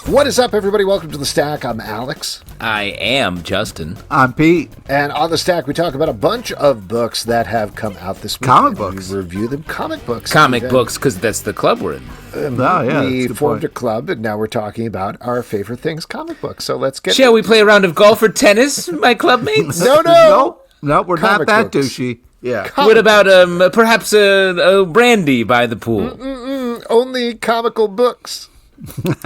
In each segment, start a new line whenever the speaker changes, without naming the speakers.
What is up, everybody? Welcome to The Stack. I'm Alex.
I am Justin.
I'm Pete.
And on The Stack, we talk about a bunch of books that have come out this week.
Comic books.
We review them. Comic books.
Comic books, because that's the club we're in.
We formed a club, and now we're talking about our favorite things, comic books. So let's get...
Shall we play a round of golf or tennis, my clubmates?
No,
we're
comic
not that
books.
douchey. Yeah.
What about perhaps a brandy by the pool?
Only comical books.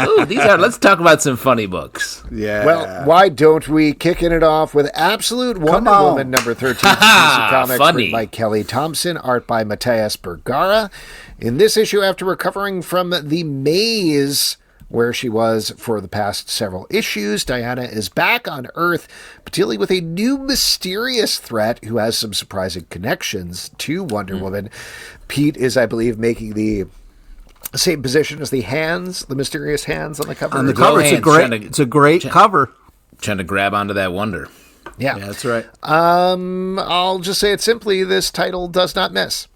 Ooh, let's talk about some funny books.
Yeah.
Well, why don't we kicking it off with Absolute Wonder Woman number 13, comics
funny.
written by Kelly Thompson, art by Matthias Bergara. In this issue, after recovering from the maze where she was for the past several issues, Diana is back on Earth, but dealing with a new mysterious threat who has some surprising connections to Wonder Woman. Pete is, I believe, making the same position as the hands, the mysterious hands on the cover.
On the cover, it's a great cover.
Trying to grab onto that wonder.
Yeah,
that's right.
I'll just say it simply: this title does not miss.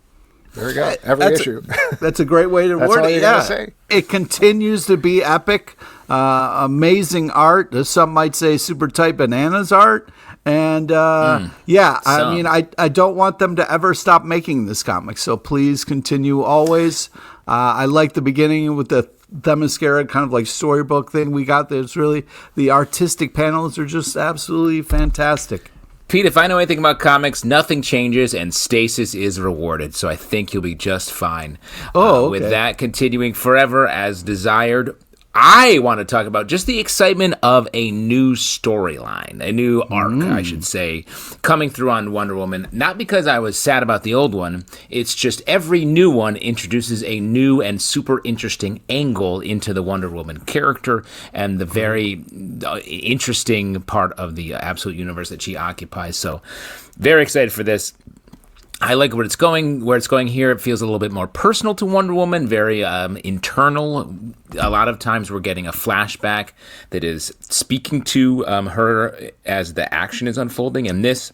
There we go. Every issue.
That's a great way to
That's
word
all
it.
you gotta say.
It continues to be epic, amazing art. Some might say super tight bananas art. And I mean, I don't want them to ever stop making this comic. So please continue always. I like the beginning with the Themyscira kind of like storybook thing we got. There's really the artistic panels are just absolutely fantastic.
Pete, if I know anything about comics, nothing changes and stasis is rewarded. So I think you'll be just fine.
Okay.
With that continuing forever as desired, I want to talk about just the excitement of a new storyline, a new arc, I should say, coming through on Wonder Woman. Not because I was sad about the old one. It's just every new one introduces a new and super interesting angle into the Wonder Woman character and the very interesting part of the Absolute universe that she occupies. So very excited for this. I like where it's going here. It feels a little bit more personal to Wonder Woman, very internal. A lot of times we're getting a flashback that is speaking to her as the action is unfolding. And this,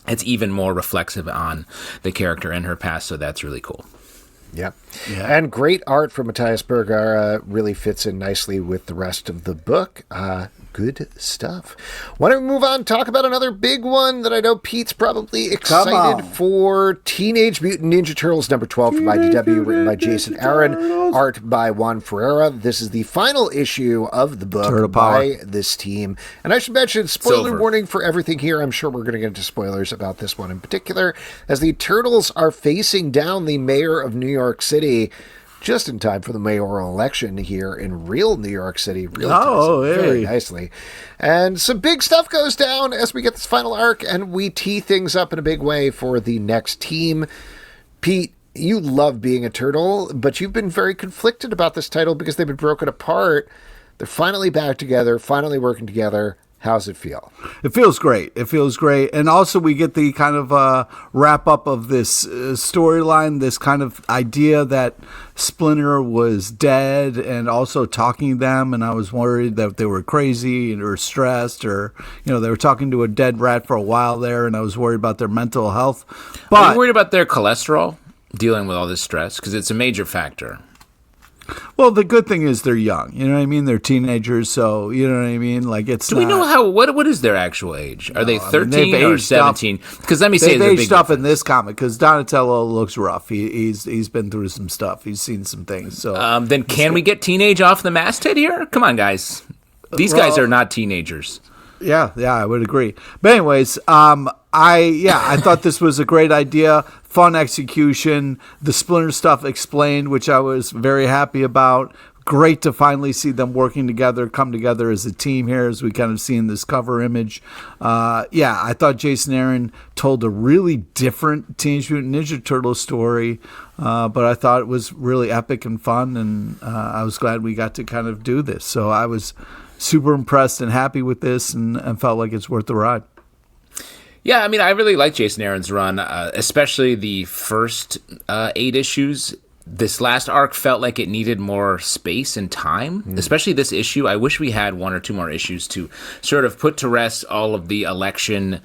it's even more reflexive on the character and her past, so that's really cool.
Yep. Yeah. And great art from Matthias Bergara really fits in nicely with the rest of the book. Good stuff. Why don't we move on and talk about another big one that I know Pete's probably excited for. Teenage Mutant Ninja Turtles number 12 from IDW, written by Jason Aaron, art by Juan Ferreira. This is the final issue of the book by this team. And I should mention, spoiler warning for everything here. I'm sure we're going to get into spoilers about this one in particular, as the Turtles are facing down the mayor of New York City just in time for the mayoral election here in real New York City. Very nicely. And some big stuff goes down as we get this final arc, and we tee things up in a big way for the next team. Pete, you love being a turtle, but you've been very conflicted about this title because they've been broken apart. They're finally back together, finally working together. How's it feel?
It feels great. And also we get the kind of wrap up of this storyline, this kind of idea that Splinter was dead and also talking to them. And I was worried that they were crazy or stressed or, they were talking to a dead rat for a while there. And I was worried about their mental health. But
are you worried about their cholesterol dealing with all this stress? Because it's a major factor.
Well, the good thing is they're young. You know what I mean? They're teenagers, so you know what I mean? Like it's.
Do we know what is their actual age? Are they 13 or 17? Because let me say
they've aged up in this comic because Donatello looks rough. He's been through some stuff. He's seen some things. So
then can we get teenage off the masthead here? Come on, guys. These guys are not teenagers.
Yeah, I would agree. But anyways, I thought this was a great idea, fun execution, the Splinter stuff explained, which I was very happy about. Great to finally see them working together, come together as a team here, as we kind of see in this cover image. I thought Jason Aaron told a really different Teenage Mutant Ninja Turtles story, but I thought it was really epic and fun, and I was glad we got to kind of do this. So I was super impressed and happy with this and felt like it's worth the ride.
Yeah, I mean, I really like Jason Aaron's run, especially the first 8 issues. this last arc felt like it needed more space and time, especially this issue. I wish we had one or two more issues to sort of put to rest all of the election,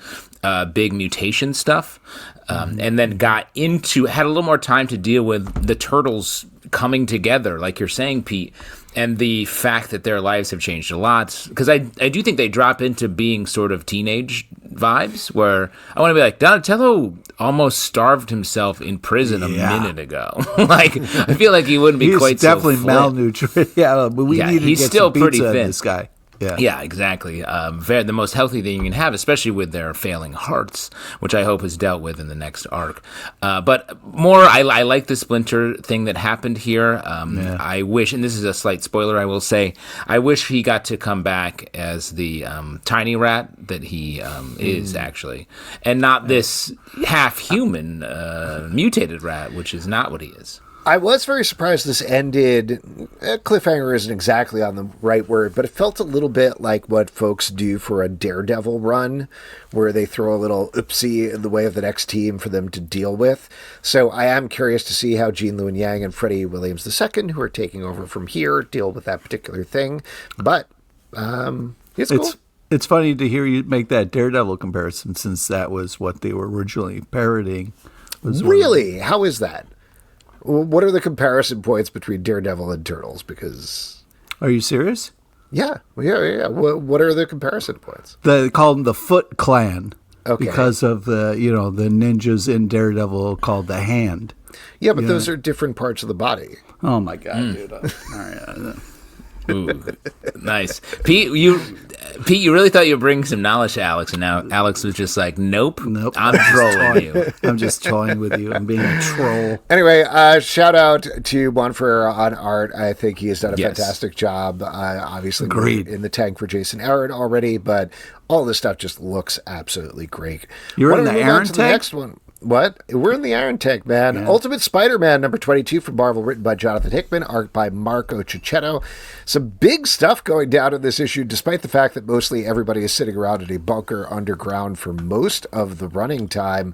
big mutation stuff, and then had a little more time to deal with the Turtles coming together, like you're saying, Pete, and the fact that their lives have changed a lot. Because I do think they drop into being sort of teenage vibes, where I want to be like, Donatello almost starved himself in prison a minute ago. Like, I feel like he wouldn't be quite so
definitely malnutrition. Yeah, but we need to
he's
get
still
some pizza
pretty thin.
in this guy.
Yeah, exactly. The most healthy thing you can have, especially with their failing hearts, which I hope is dealt with in the next arc. But more, I like the Splinter thing that happened here. I wish, and this is a slight spoiler, I will say, I wish he got to come back as the tiny rat that he is, actually, and not this half-human mutated rat, which is not what he is.
I was very surprised this ended. Cliffhanger isn't exactly on the right word, but it felt a little bit like what folks do for a Daredevil run, where they throw a little oopsie in the way of the next team for them to deal with. So I am curious to see how Gene Luen Yang and Freddie Williams II, who are taking over from here, deal with that particular thing. But it's cool.
It's funny to hear you make that Daredevil comparison, since that was what they were originally parodying.
Really? How is that? What are the comparison points between Daredevil and Turtles? Because...
Are you serious?
Yeah. What are the comparison points?
They call them the Foot Clan.
Okay.
Because of the ninjas in Daredevil called the Hand.
Yeah, but those are different parts of the body.
Oh my God, dude. All right.
Ooh, nice. Pete, you really thought you were bringing some knowledge to Alex, and now Alex was just like, nope. I'm trolling you.
I'm just toying with you. I'm being a troll.
Anyway, shout out to Juan Ferreira on art. I think he has done a fantastic job. Obviously,
Agreed.
In the tank for Jason Aaron already, but all this stuff just looks absolutely great.
You're in the Aaron tank?
The next one. What? We're in the Iron Tank, man. Yeah. Ultimate Spider-Man number 22 from Marvel, written by Jonathan Hickman, art by Marco Cicchetto. Some big stuff going down in this issue, despite the fact that mostly everybody is sitting around in a bunker underground for most of the running time.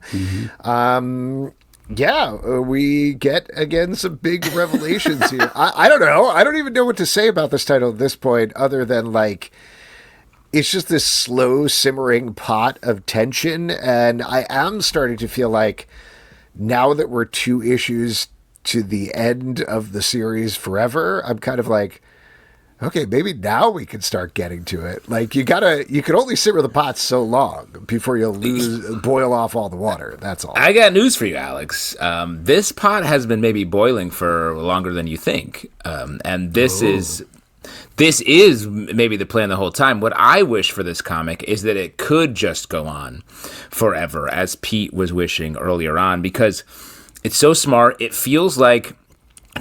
We get, again, some big revelations here. I don't know. I don't even know what to say about this title at this point, other than, like, it's just this slow simmering pot of tension, and I am starting to feel like now that we're 2 issues to the end of the series forever, I'm kind of like, okay, maybe now we can start getting to it. Like, you can only simmer the pot so long before you'll boil off all the water. That's all.
I got news for you, Alex. This pot has been maybe boiling for longer than you think, and this is maybe the plan the whole time. What I wish for this comic is that it could just go on forever, as Pete was wishing earlier on, because it's so smart. It feels like,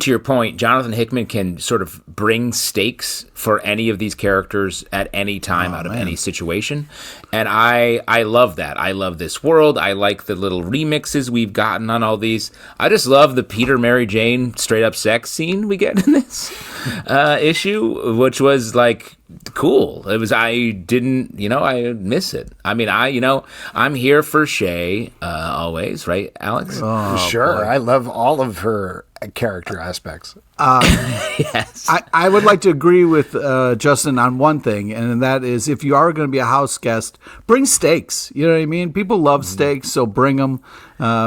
to your point, Jonathan Hickman can sort of bring stakes for any of these characters at any time out of any situation. And I love that. I love this world. I like the little remixes we've gotten on all these. I just love the Peter Mary Jane straight up sex scene we get in this issue, which was like cool. It was, I miss it. I mean, I'm here for Shay always, right, Alex?
Oh, sure. Boy. I love all of her character aspects.
Yes.
I would like to agree with Justin on one thing, and that is, if you are going to be a house guest, bring steaks. You know what I mean? People love steaks, so bring them.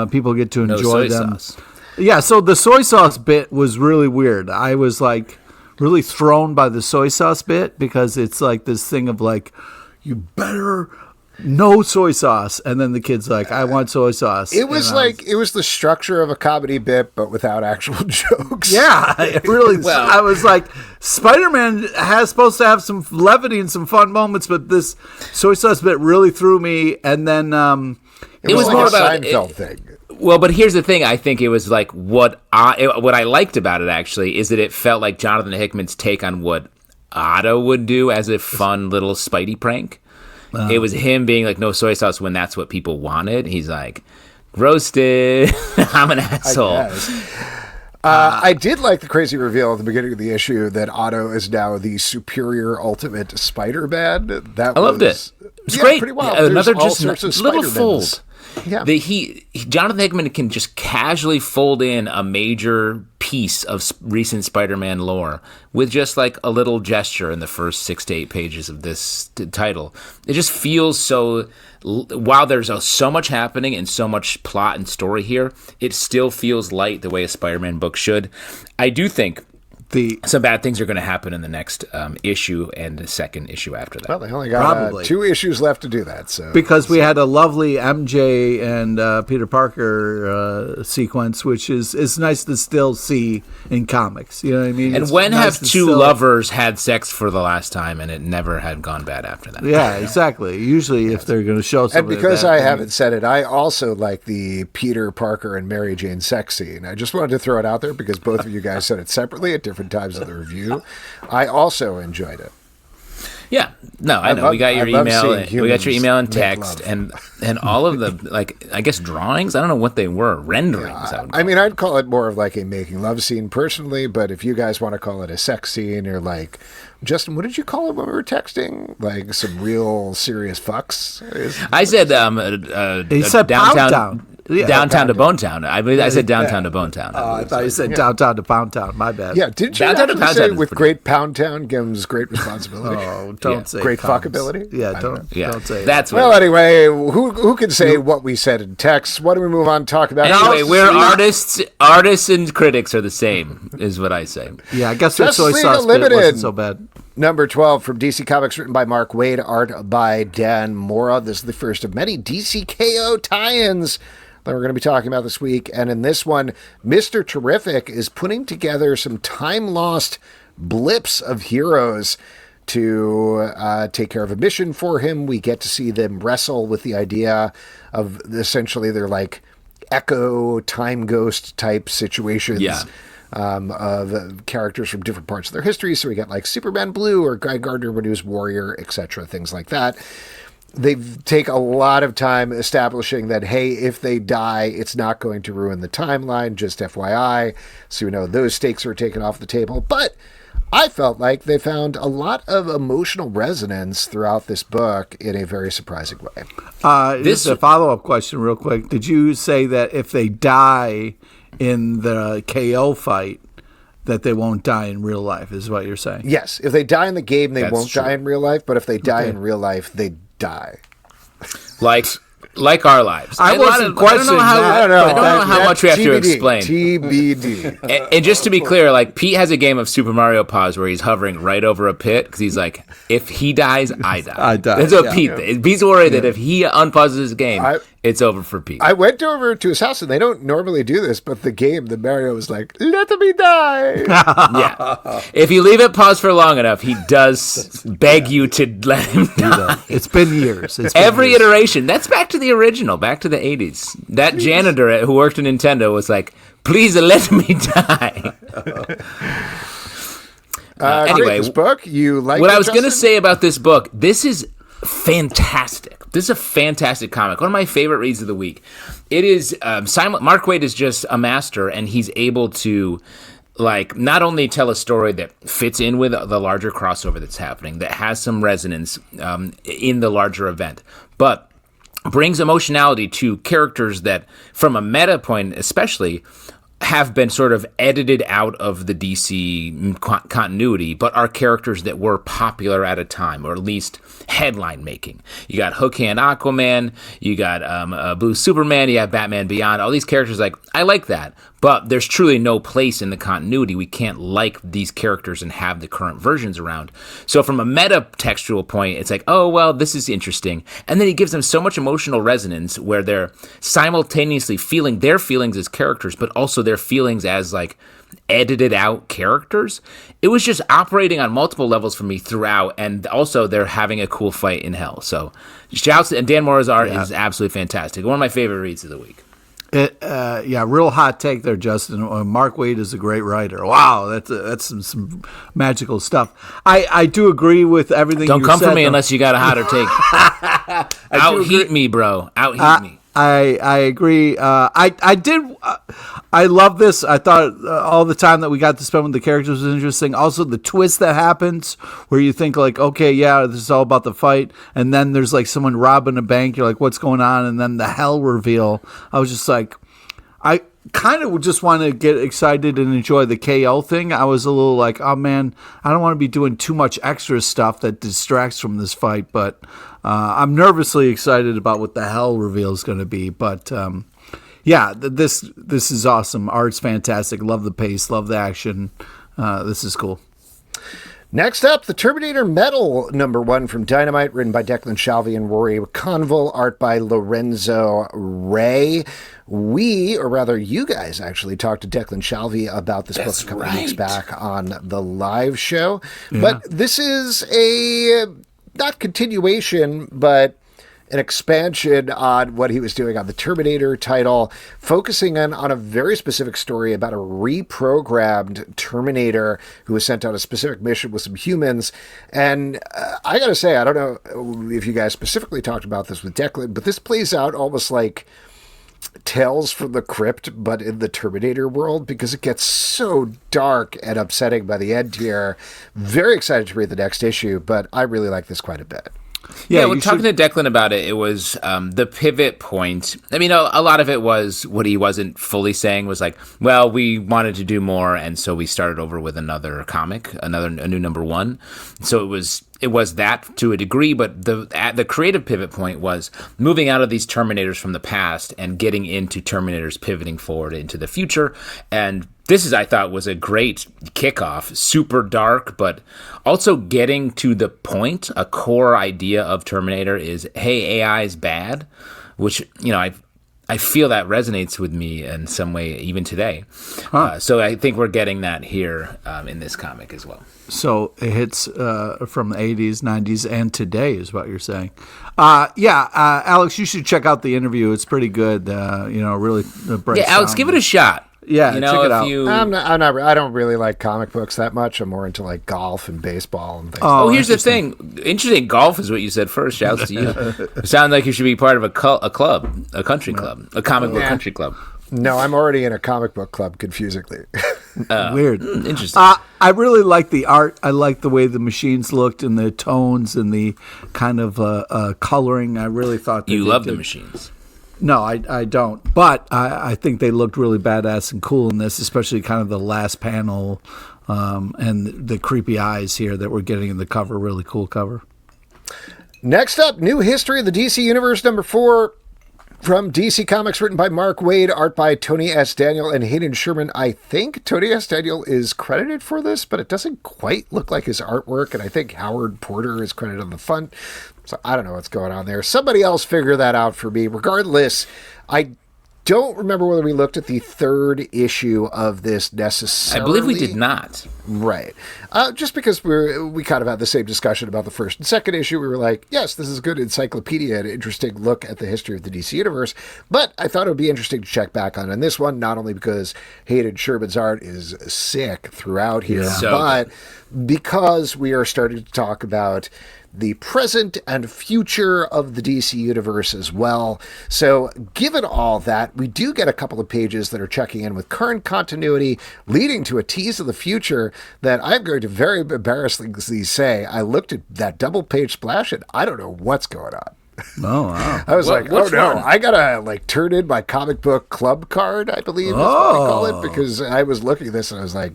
People get to enjoy them. Sauce. Yeah, so the soy sauce bit was really weird. I was like really thrown by the soy sauce bit, because it's like this thing of like, you better no soy sauce, and then the kid's like, I want soy sauce.
It was like, it was the structure of a comedy bit, but without actual jokes.
Yeah, it really. Well, I was like, Spider-Man has supposed to have some levity and some fun moments, but this soy sauce bit really threw me. And then
it was like more about a Seinfeld thing.
Well, but here's the thing. I think it was like what I liked about it, actually, is that it felt like Jonathan Hickman's take on what Otto would do as a fun little Spidey prank. It was him being like, no soy sauce, when that's what people wanted. He's like, roasted. I'm an asshole.
I did like the crazy reveal at the beginning of the issue that Otto is now the superior ultimate Spider-Man.
I loved it. It's great.
Pretty wild.
Another just little fold.
Yeah.
Jonathan Hickman can just casually fold in a major piece of recent Spider-Man lore with just like a little gesture in the first 6 to 8 pages of this title. It just feels so, while there's so much happening and so much plot and story here, it still feels light the way a Spider-Man book should. I do think some bad things are going to happen in the next issue and the second issue after that.
Well, they only got 2 issues left to do that. So
because we had a lovely MJ and Peter Parker sequence, which is nice to still see in comics. You know what I mean?
And
it's
when
nice
have two lovers had sex for the last time and it never had gone bad after that?
Yeah, exactly. Usually if they're going to show something.
And because I haven't said it, I also like the Peter Parker and Mary Jane sex scene. I just wanted to throw it out there because both of you guys said it separately at different times of the review. I also enjoyed it.
Yeah, no, I know. We got your email. We got your email and text, and all of the I guess drawings. I don't know what they were. Renderings.
Yeah, I mean, I'd call it more of like a making love scene personally. But if you guys want to call it a sex scene or like, Justin, what did you call it when we were texting? Like some real serious fucks.
I said
he said downtown.
Yeah, downtown to Bonetown. I said downtown to Bonetown.
Oh, I thought you said downtown to Pound Town. My bad.
Yeah, did you actually say with great Pound Town comes great responsibility?
Oh, don't say
great fuckability.
Yeah, don't say
that's
well. Anyway, who can say what we said in text? Why don't we move on and talk about?
Anyway, we're artists. Artists and critics are the same, is what I say.
Yeah, I guess their soy sauce bit wasn't so bad.
Number 12 from DC Comics, written by Mark Waid, art by Dan Mora. This is the first of many DC KO tie-ins that we're going to be talking about this week. And in this one, Mr. Terrific is putting together some time-lost blips of heroes to take care of a mission for him. We get to see them wrestle with the idea of essentially they're like echo time ghost type situations.
Yeah.
Of characters from different parts of their history. So we got like Superman Blue or Guy Gardner when he was Warrior, etc., things like that. They take a lot of time establishing that, hey, if they die, it's not going to ruin the timeline, just FYI. So, you know, those stakes are taken off the table. But I felt like they found a lot of emotional resonance throughout this book in a very surprising way.
This is a follow-up question real quick. Did you say that if they die in the KO fight, that they won't die in real life, is what you're saying?
Yes. If they die in the game, they won't die in real life. But if they die in real life, they die.
Like our lives.
I wasn't questioning that.
I don't know how much we have to explain.
TBD.
And just to be clear, like Pete has a game of Super Mario Pause where he's hovering right over a pit because he's like, if he dies, I die.
I die.
That's what Pete thinks. Pete's worried that if he unpauses his game, it's over for Pete.
I went over to his house, and they don't normally do this, but the Mario was like, let me die.
Yeah. If you leave it paused for long enough, he does beg you to let him die.
It's been years.
Every iteration. That's back to the original, back to the 80s. That janitor who worked at Nintendo was like, please let me die. Anyway,
this book, you like
what I was going to say about this book, this is fantastic. This is a fantastic comic. One of my favorite reads of the week. It is, Mark Waid is just a master, and he's able to like not only tell a story that fits in with the larger crossover that's happening, that has some resonance in the larger event, but brings emotionality to characters that, from a meta point especially, have been sort of edited out of the DC continuity, but are characters that were popular at a time, or at least headline making. You got Hook Hand Aquaman, you got Blue Superman, you have Batman Beyond, all these characters, like, I like that, but there's truly no place in the continuity. We can't like these characters and have the current versions around. So from a meta textual point, it's like, oh, well, this is interesting. And then he gives them so much emotional resonance where they're simultaneously feeling their feelings as characters, but also their feelings as like edited out characters. It was just operating on multiple levels for me throughout, and also they're having a cool fight in hell. So shouts, and Dan Mora's art is absolutely fantastic. One of my favorite reads of the week.
Real hot take there, Justin. Mark Waid is a great writer. Wow, that's some magical stuff. I do agree with everything.
Don't
you
come
said,
for me unless you got a hotter take. Out-heat me, bro. Out-heat me.
I agree. I love this. I thought all the time that we got to spend with the characters was interesting. Also, the twist that happens where you think like, okay, yeah, this is all about the fight, and then there's like someone robbing a bank. You're like, what's going on? And then the hell reveal. I was just like, kind of just want to get excited and enjoy the KO thing. I was a little like, oh man, I don't want to be doing too much extra stuff that distracts from this fight. But I'm nervously excited about what the hell reveal is going to be. But yeah, this is awesome. Art's fantastic. Love the pace. Love the action. This is cool.
Next up, the Terminator Metal #1 from Dynamite, written by Declan Shalvey and Rory Conville, art by Lorenzo Ray. We, or rather you guys, actually talked to Declan Shalvey about this book a couple of weeks back on the live show. Yeah. But this is a, not continuation, but an expansion on what he was doing on the Terminator title, focusing on a very specific story about a reprogrammed Terminator who was sent on a specific mission with some humans. And I gotta say, I don't know if you guys specifically talked about this with Declan, but this plays out almost like Tales from the Crypt, but in the Terminator world, because it gets so dark and upsetting by the end here. Very excited to read the next issue, but I really like this quite a bit.
Yeah, when talking to Declan about it, it was the pivot point. I mean, a lot of it was what he wasn't fully saying was like, well, we wanted to do more, and so we started over with another comic, a new #1. So it was that to a degree, but the creative pivot point was moving out of these Terminators from the past and getting into Terminators pivoting forward into the future. And this I thought, was a great kickoff, super dark, but also getting to the point. A core idea of Terminator is, hey, AI is bad, which, I feel that resonates with me in some way even today. So I think we're getting that here in this comic as well.
So it hits from the 80s, 90s, and today is what you're saying. Alex, you should check out the interview. It's pretty good. Really breaks
Yeah, Alex,
down.
give it a shot.
Yeah, check it out.
I don't really like comic books that much. I'm more into like golf and baseball and things.
Oh, here's the thing. Interesting. Golf is what you said first. Shouts to you. It sounds like you should be part of a club, a country club, a comic book country club.
No, I'm already in a comic book club, confusingly.
Weird.
Interesting.
I really like the art. I like the way the machines looked and the tones and the kind of coloring. I really thought
you love the machines.
No, I don't. But I think they looked really badass and cool in this, especially kind of the last panel and the creepy eyes here that we're getting in the cover. Really cool cover.
Next up, New History of the DC Universe #4 from DC Comics, written by Mark Waid, art by Tony S. Daniel and Hayden Sherman. I think Tony S. Daniel is credited for this, but it doesn't quite look like his artwork, and I think Howard Porter is credited on the front. So I don't know what's going on there. Somebody else figure that out for me. Regardless, I don't remember whether we looked at the 3rd issue of this necessarily.
I believe we did not.
Right. Just because we kind of had the same discussion about the 1st and 2nd issue. We were like, yes, this is a good encyclopedia, an interesting look at the history of the DC Universe. But I thought it would be interesting to check back on this one, not only because Hayden Sherman's art is sick throughout here, but because we are starting to talk about the present and future of the DC Universe as well. So given all that, we do get a couple of pages that are checking in with current continuity, leading to a tease of the future that I'm going to very embarrassingly say, I looked at that double-page splash and I don't know what's going on.
Oh, wow.
I was I gotta turn in my comic book club card, I believe is what they call it, because I was looking at this and I was like,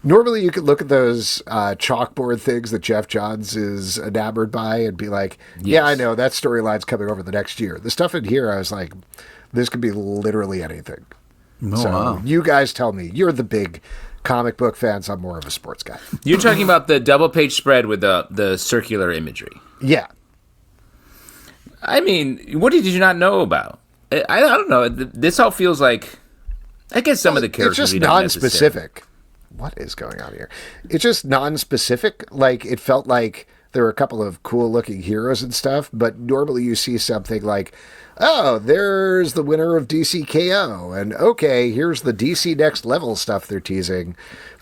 normally you could look at those chalkboard things that Jeff Johns is enamored by and be like, yeah, I know, that storyline's coming over the next year. The stuff in here, I was like, this could be literally anything. You guys tell me. You're the big comic book fans. I'm more of a sports guy.
You're talking about the double-page spread with the circular imagery.
Yeah.
I mean, what did you not know about? I don't know. This all feels like, I guess some of the characters
it's just non-specific. What is going on here? It's just non-specific. Like, it felt like there were a couple of cool-looking heroes and stuff, but normally you see something like, oh, there's the winner of DC KO, and okay, here's the DC Next Level stuff they're teasing.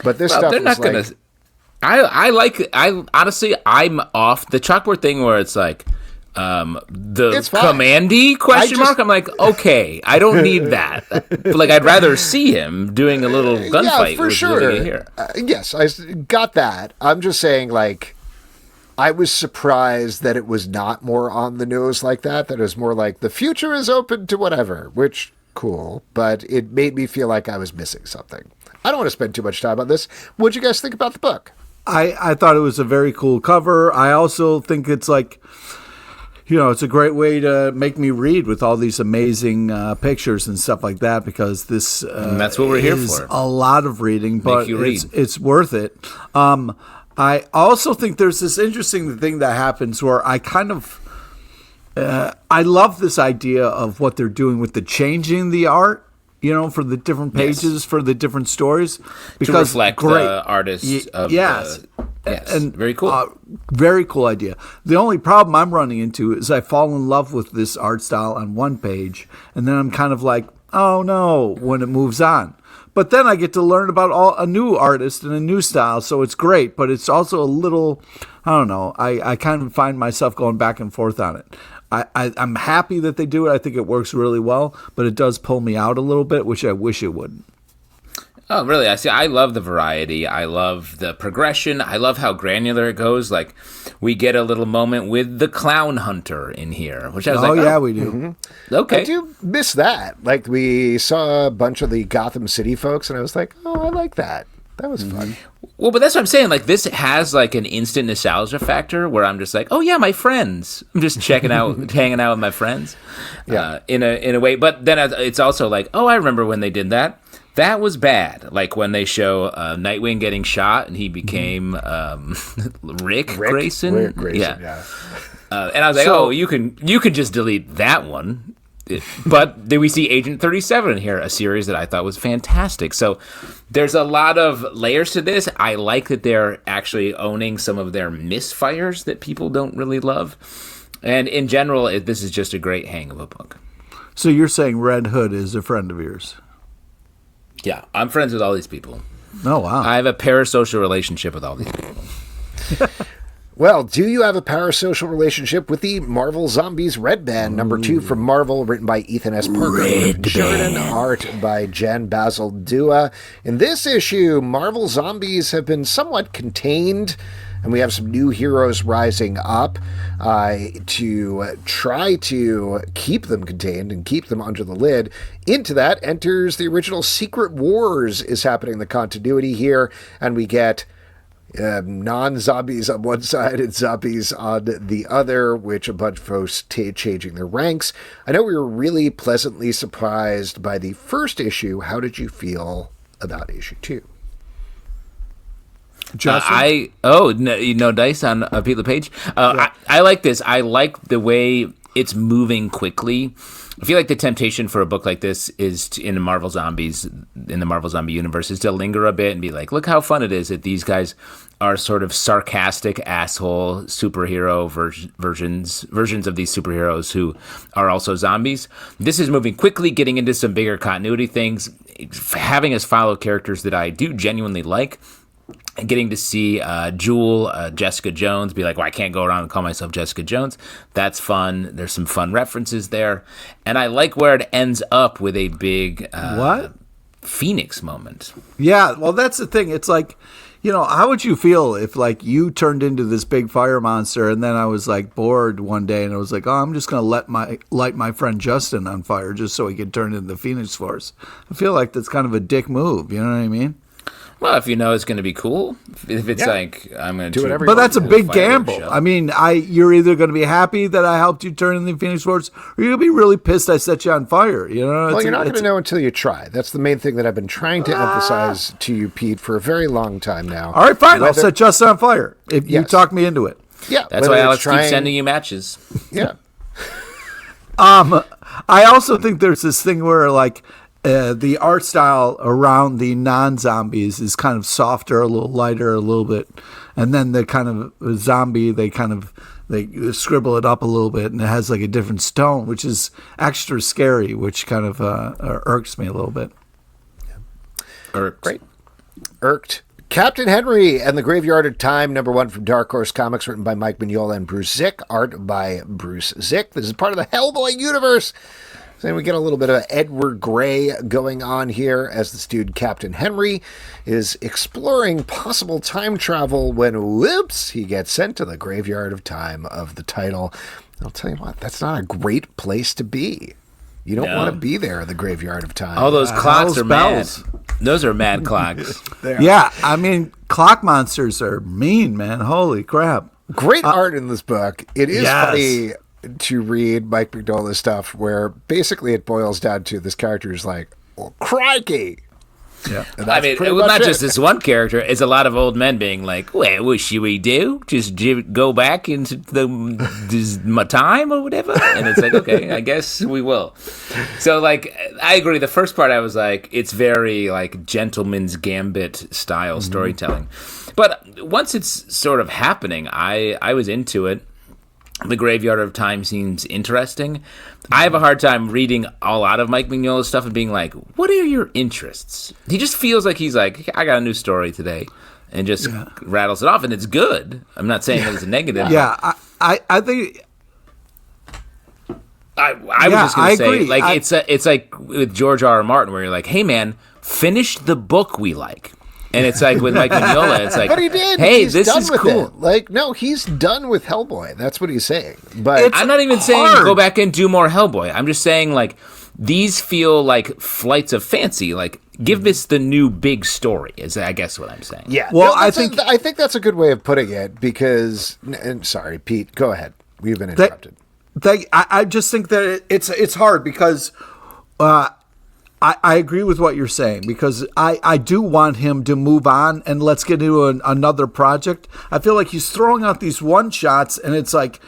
But this stuff is like...
I honestly, I'm off the chalkboard thing where it's like, the commandy question mark. I'm like, okay, I don't need that. But like, I'd rather see him doing a little gunfight.
Yeah, for sure.
Here.
Yes, I got that. I'm just saying, like, I was surprised that it was not more on the nose like that. That it was more like the future is open to whatever, which cool, but it made me feel like I was missing something. I don't want to spend too much time on this. What'd you guys think about the book?
I thought it was a very cool cover. I also think it's like, it's a great way to make me read with all these amazing pictures and stuff like that, because this
and that's what we're here for.
A lot of reading, but
read.
It's worth it. I also think there's this interesting thing that happens where I kind of I love this idea of what they're doing with the changing the art, for the different pages, for the different stories. Because
to reflect the artists of
yes.
Yes,
and
very cool.
Very cool idea. The only problem I'm running into is I fall in love with this art style on one page, and then I'm kind of like, oh no, when it moves on. But then I get to learn about a new artist and a new style, so it's great. But it's also a little, I don't know, I kind of find myself going back and forth on it. I'm happy that they do it. I think it works really well, but it does pull me out a little bit, which I wish it wouldn't.
Oh, really? I love the variety. I love the progression. I love how granular it goes. Like, we get a little moment with the clown hunter in here, which I was like,
yeah, we do.
Mm-hmm.
Okay.
I do miss that. Like, we saw a bunch of the Gotham City folks, and I was like, oh, I like that. That was fun.
Well, but that's what I'm saying. Like, this has like an instant nostalgia factor where I'm just like, oh yeah, my friends. I'm just checking out, hanging out with my friends.
Yeah.
In a way. But then it's also like, oh, I remember when they did that. That was bad. Like when they show Nightwing getting shot and he became Rick Grayson.
Rick Grayson, yeah.
And I was like, you can just delete that one. But then we see Agent 37 in here, a series that I thought was fantastic. So there's a lot of layers to this. I like that they're actually owning some of their misfires that people don't really love. And in general, this is just a great hang of a book.
So you're saying Red Hood is a friend of yours?
Yeah, I'm friends with all these people.
Oh, wow.
I have a parasocial relationship with all these people.
Well, do you have a parasocial relationship with the Marvel Zombies Red Band, #2 from Marvel, written by Ethan S. Parker, Sheridan, art by Jan Basil Dua. In this issue, Marvel Zombies have been somewhat contained, and we have some new heroes rising up to try to keep them contained and keep them under the lid. Into that enters the original Secret Wars is happening in the continuity here, and we get non-zombies on one side and zombies on the other, which a bunch of folks changing their ranks. I know we were really pleasantly surprised by the first issue. How did you feel about issue 2?
Justin? No dice on Pete LePage. I like this. I like the way it's moving quickly. I feel like the temptation for a book like this is in the Marvel Zombie universe is to linger a bit and be like, look how fun it is that these guys are sort of sarcastic asshole superhero versions of these superheroes who are also zombies. This is moving quickly, getting into some bigger continuity things, having us follow characters that I do genuinely like. Getting to see Jewel, Jessica Jones, be like, well, I can't go around and call myself Jessica Jones. That's fun. There's some fun references there. And I like where it ends up with a big Phoenix moment.
Yeah, well, that's the thing. It's like, how would you feel if, like, you turned into this big fire monster and then I was, like, bored one day and I was like, oh, I'm just going to light my friend Justin on fire just so he could turn into the Phoenix Force. I feel like that's kind of a dick move. You know what I mean?
Well, if you know it's going to be cool, if it's like I'm going to do whatever.
But that's a big gamble. I mean, you're either going to be happy that I helped you turn in the Phoenix Force, or you're going to be really pissed I set you on fire.
Well, you're not going to know until you try. That's the main thing that I've been trying to emphasize to you, Pete, for a very long time now.
All right, fine. I'll set Justin on fire if you talk me into it.
Yeah,
that's why Alex keeps sending you matches.
Yeah.
I also think there's this thing where, like, the art style around the non-zombies is kind of softer, a little lighter, a little bit. And then the kind of zombie, they scribble it up a little bit, and it has like a different tone, which is extra scary, which kind of irks me a little bit.
Irked.
Great. Irked. Captain Henry and the Graveyard of Time, #1 from Dark Horse Comics, written by Mike Mignola and Bruce Zick, art by Bruce Zick. This is part of the Hellboy universe. Then we get a little bit of Edward Grey going on here as this dude, Captain Henry, is exploring possible time travel when, whoops, he gets sent to the Graveyard of Time of the title. I'll tell you what, that's not a great place to be. You don't
No.
want to be there in the graveyard of time.
All those clocks
hell's
are
bells.
mad. Those are mad clocks.
Yeah, I mean, clock monsters are mean, man. Holy crap.
Great art in this book. It is
Yes.
funny to read Mike Mignola's stuff where basically it boils down to this character is like, well, crikey.
Yeah.
And
I
that's
mean,
pretty
well,
much
not
it.
just this one character. It's a lot of old men being like, "Well, what should we do? Just go back into my time or whatever?" And it's like, okay, I guess we will. So, like, I agree. The first part, I was like, it's very like gentleman's gambit style storytelling. But once it's sort of happening, I was into it. The Graveyard of Time seems interesting. I have a hard time reading a lot of Mike Mignola's stuff and being like, what are your interests? He just feels like he's like, I got a new story today, and just rattles it off, and it's good. I'm not saying that it's a negative.
Yeah, I think...
I was just going
I
to say,
agree.
like, it's like with George R. R. Martin, where you're like, hey, man, finish the book we like. And it's like with Mike Mignola, it's like,
But he did.
hey,
He's
this
done
is
with
cool.
it. Like, no, he's done with Hellboy. That's what he's saying. But
It's
I'm not even saying
hard.
go back and do more Hellboy. I'm just saying, like, these feel like flights of fancy. Like, give this the new big story, is I guess what I'm saying.
yeah.
Well,
no,
I
I think that's a good way of putting it because, and sorry, Pete, go ahead. We've been interrupted.
I just think that it's hard because I agree with what you're saying because I do want him to move on and let's get into another project. I feel like he's throwing out these one shots and it's like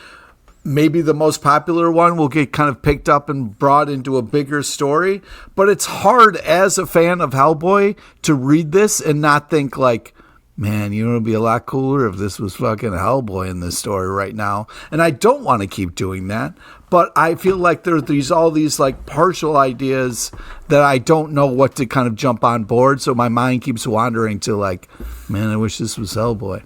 maybe the most popular one will get kind of picked up and brought into a bigger story. But it's hard as a fan of Hellboy to read this and not think like, man, you know, it'd be a lot cooler if this was fucking Hellboy in this story right now. And I don't want to keep doing that, but I feel like there's all these like partial ideas that I don't know what to kind of jump on board. So my mind keeps wandering to like, man, I wish this was Hellboy.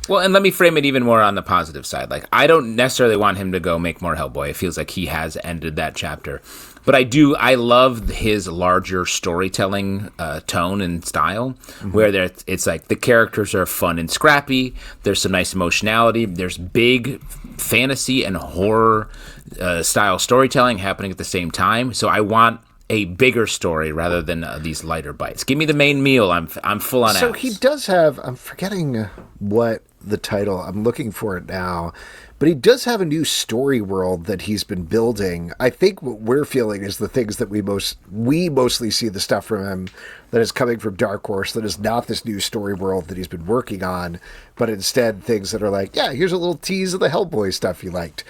Well, and let me frame it even more on the positive side. Like, I don't necessarily want him to go make more Hellboy. It feels like he has ended that chapter. But I love his larger storytelling tone and style, where it's like the characters are fun and scrappy. There's some nice emotionality. There's big fantasy and horror style storytelling happening at the same time. So I want a bigger story rather than these lighter bites. Give me the main meal. I'm full on.
So he does have, I'm forgetting what the title, I'm looking for it now, but he does have a new story world that he's been building. I think what we're feeling is the things that we mostly see the stuff from him that is coming from Dark Horse that is not this new story world that he's been working on, but instead things that are like, yeah, here's a little tease of the Hellboy stuff you liked.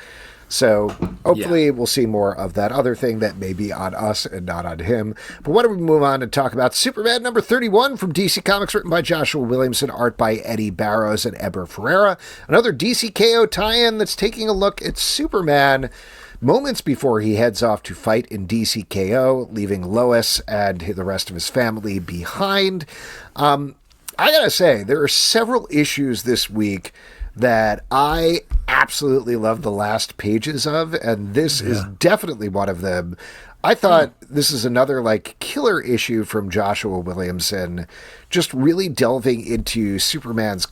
So hopefully we'll see more of that other thing that may be on us and not on him. But why don't we move on and talk about Superman number 31 from DC Comics, written by Joshua Williamson, art by Eddie Barrows and Eber Ferreira. Another DC KO tie-in that's taking a look at Superman moments before he heads off to fight in DC KO, leaving Lois and the rest of his family behind. I gotta say, there are several issues this week that I absolutely love the last pages of, and this is definitely one of them. I thought this is another like killer issue from Joshua Williamson, just really delving into Superman's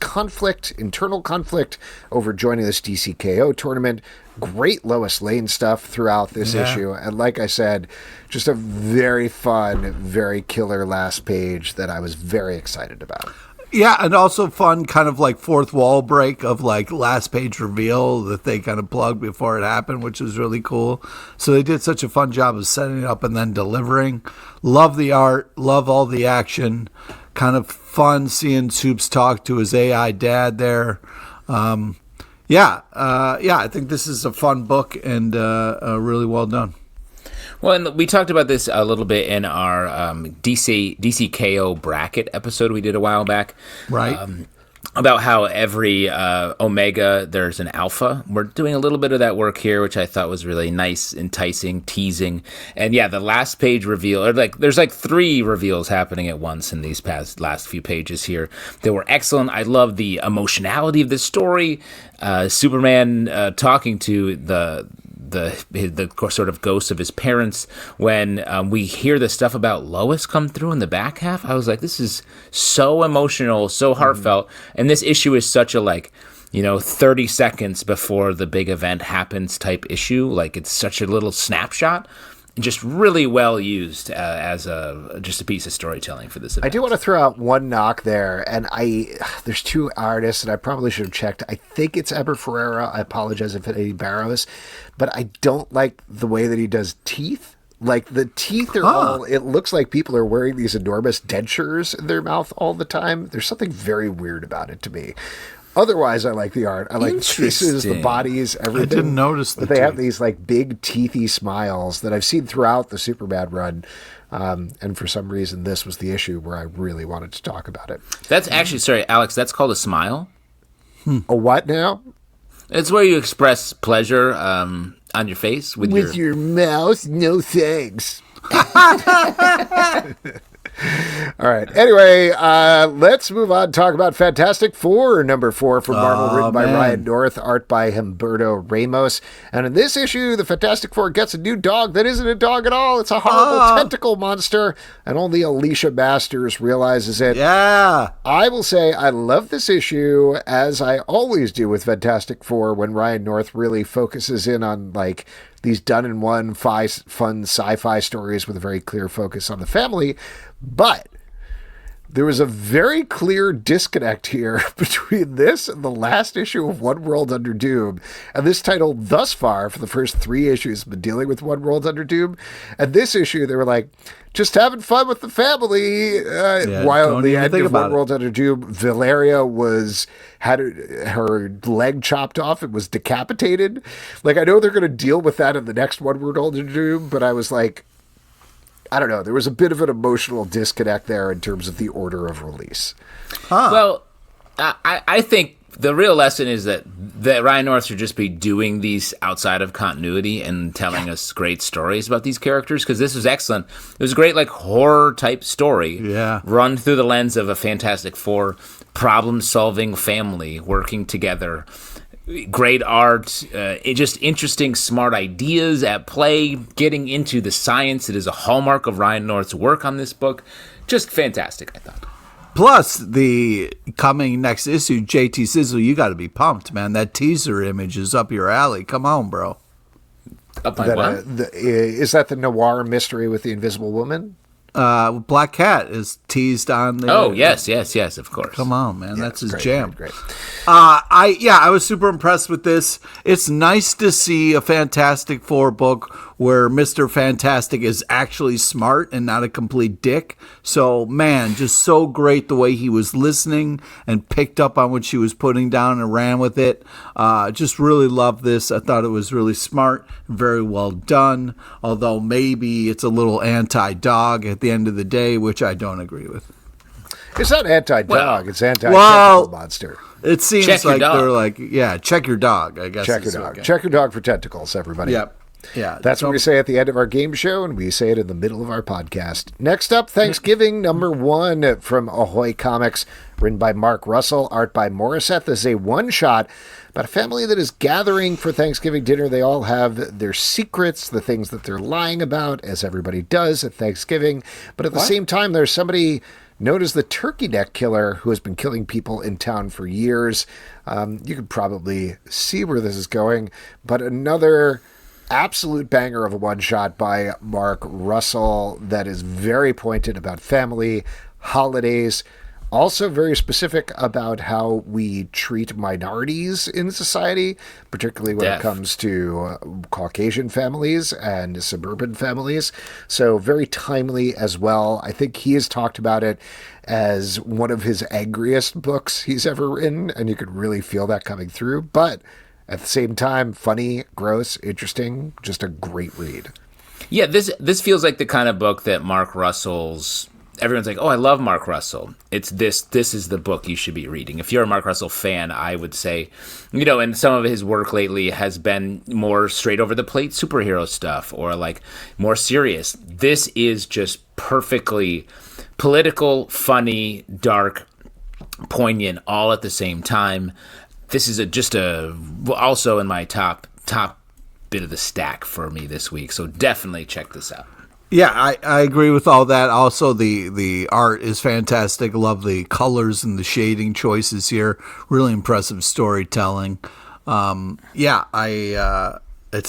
internal conflict over joining this DCKO tournament. Great Lois Lane stuff throughout this issue, and like I said, just a very fun, very killer last page that I was very excited about.
Yeah, and also fun kind of like fourth wall break of like last page reveal that they kind of plugged before it happened, which was really cool. So they did such a fun job of setting it up and then delivering. Love the art, love all the action. Kind of fun seeing Soups talk to his AI dad there. I think this is a fun book and really well done.
Well, and we talked about this a little bit in our DCKO bracket episode we did a while back.
Right.
About how every Omega, there's an Alpha. We're doing a little bit of that work here, which I thought was really nice, enticing, teasing. And yeah, the last page reveal, or like there's like 3 reveals happening at once in these last few pages here. They were excellent. I love the emotionality of this story. Superman talking to the sort of ghosts of his parents. When we hear the stuff about Lois come through in the back half, I was like, this is so emotional, so heartfelt. And this issue is such a like, 30 seconds before the big event happens type issue. Like, it's such a little snapshot. Just really well used as just a piece of storytelling for this event.
I do want to throw out one knock there, and there's two artists, and I probably should have checked. I think it's Eber Ferreira. I apologize if it's Eddie Barrows, but I don't like the way that he does teeth. Like, the teeth are all, it looks like people are wearing these enormous dentures in their mouth all the time. There's something very weird about it to me. Otherwise, I like the art. I like the faces, the bodies, everything.
I didn't notice
that. They have these like big teethy smiles that I've seen throughout the Superman run. And for some reason, this was the issue where I really wanted to talk about it.
That's actually, sorry, Alex, that's called a smile.
A what now?
It's where you express pleasure on your face. With
your mouth? No thanks. All right. Anyway, let's move on. Talk about Fantastic Four, number 4 from Marvel, written by Ryan North, art by Humberto Ramos. And in this issue, the Fantastic Four gets a new dog that isn't a dog at all. It's a horrible tentacle monster, and only Alicia Masters realizes it.
Yeah.
I will say I love this issue, as I always do with Fantastic Four, when Ryan North really focuses in on like these done-in-one fun sci-fi stories with a very clear focus on the family. But there was a very clear disconnect here between this and the last issue of One World Under Doom. And this title, thus far, for the first 3 issues, has been dealing with One World Under Doom. And this issue, they were like, just having fun with the family. While at the end of One World Under Doom, Valeria had her leg chopped off and was decapitated. Like, I know they're going to deal with that in the next One World Under Doom, but I was like, I don't know. There was a bit of an emotional disconnect there in terms of the order of release.
Well, I think the real lesson is that Ryan North should just be doing these outside of continuity and telling us great stories about these characters, because this was excellent. It was a great, like, horror-type story run through the lens of a Fantastic Four problem-solving family working together. Great art, just interesting, smart ideas at play, getting into the science that is a hallmark of Ryan North's work on this book. Just fantastic, I thought.
Plus, the coming next issue, JT Sizzle, you got to be pumped, man. That teaser image is up your alley. Come on, bro.
Up my what?
Is that the noir mystery with the Invisible Woman?
Black Cat is teased on there.
Oh, yes, of course.
Come on, man. That's his jam.
Great.
I was super impressed with this. It's nice to see a Fantastic Four book where Mr. Fantastic is actually smart and not a complete dick. So, man, just so great the way he was listening and picked up on what she was putting down and ran with it. Just really loved this. I thought it was really smart, very well done, although maybe it's a little anti-dog at the end of the day, which I don't agree with.
It's not anti-dog. It's anti-tentacle monster.
It seems like they're like, check your dog, I guess.
Check your dog. Okay. Check your dog for tentacles, everybody.
Yep. Yeah.
That's what we say at the end of our game show, and we say it in the middle of our podcast. Next up, Thanksgiving number 1 from Ahoy Comics, written by Mark Russell, art by Morissette. This is a one-shot about a family that is gathering for Thanksgiving dinner. They all have their secrets, the things that they're lying about, as everybody does at Thanksgiving. But at the same time, there's somebody known as the Turkey Neck Killer, who has been killing people in town for years. You can probably see where this is going, but another absolute banger of a one-shot by Mark Russell that is very pointed about family, holidays, also very specific about how we treat minorities in society, particularly when it comes to Caucasian families and suburban families. So very timely as well. I think he has talked about it as one of his angriest books he's ever written, and you could really feel that coming through. But at the same time, funny, gross, interesting, just a great read.
Yeah, this feels like the kind of book that Mark Russell's... Everyone's like, oh, I love Mark Russell. It's this is the book you should be reading. If you're a Mark Russell fan, I would say, and some of his work lately has been more straight over the plate superhero stuff or like more serious. This is just perfectly political, funny, dark, poignant, all at the same time. This is also in my top bit of the stack for me this week. So definitely check this out.
Yeah, I agree with all that. Also, the art is fantastic. Love the colors and the shading choices here. Really impressive storytelling. It's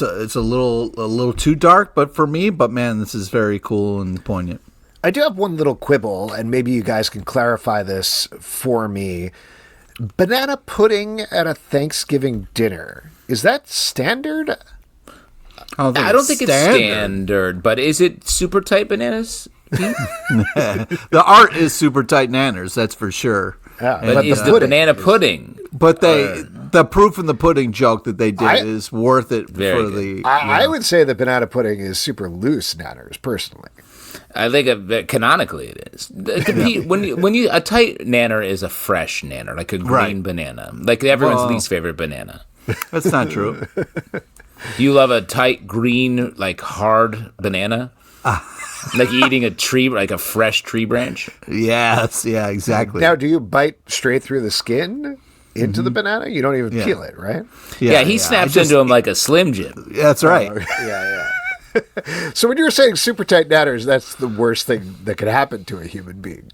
a little too dark, but for me, but man, this is very cool and poignant.
I do have one little quibble, and maybe you guys can clarify this for me. Banana pudding at a Thanksgiving dinner, is that standard?
I don't think it's standard, but is it super tight bananas?
The art is super tight nanners, that's for sure.
Yeah,
but is the banana pudding?
But the proof in the pudding joke that they did is worth it for the.
I would say that banana pudding is super loose nanners, personally.
I think canonically it is. When you a tight nanner is a fresh nanner, like a green banana, like everyone's least favorite banana.
That's not true.
Do you love a tight green, like hard banana? Like eating a tree, like a fresh tree branch?
Yes, yeah, exactly.
Now, do you bite straight through the skin into the banana? You don't even peel it, right?
Yeah, he snaps into him like a Slim Jim.
That's right.
Yeah. So when you were saying super tight nanners, that's the worst thing that could happen to a human being.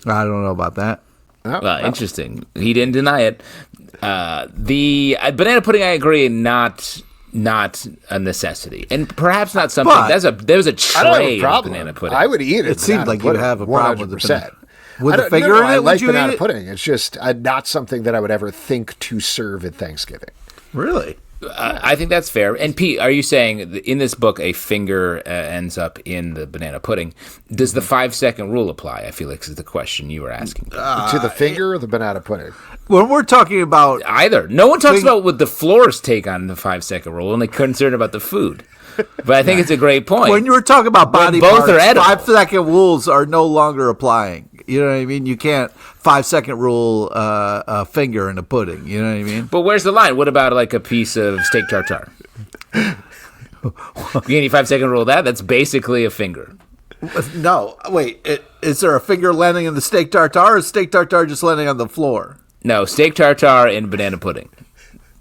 I don't know about that.
Interesting. He didn't deny it. The banana pudding, I agree, not a necessity, and perhaps not something. There was a tray of banana pudding.
I would eat it.
It seemed like you'd have a problem
100%.
With the finger in it.
I like
would you
banana
eat it?
pudding. It's just not something that I would ever think to serve at Thanksgiving.
Really?
I think that's fair. And Pete, are you saying in this book a finger ends up in the banana pudding? Does the 5-second rule apply? I feel like is the question you were asking.
To the finger or the banana pudding?
When we're talking about
either, no one talks about what the floor's take on the 5-second rule, only concerned about the food. But I think it's a great point.
When you were talking about body
both
parts,
are edible.
5-second rules are no longer applying. You know what I mean? You can't 5-second rule a finger in a pudding. You know what I mean?
But where's the line? What about like a piece of steak tartare? You need 5-second rule that? That's basically a finger.
No, wait. Is there a finger landing in the steak tartare, or is steak tartare just landing on the floor?
No, steak tartare and banana pudding.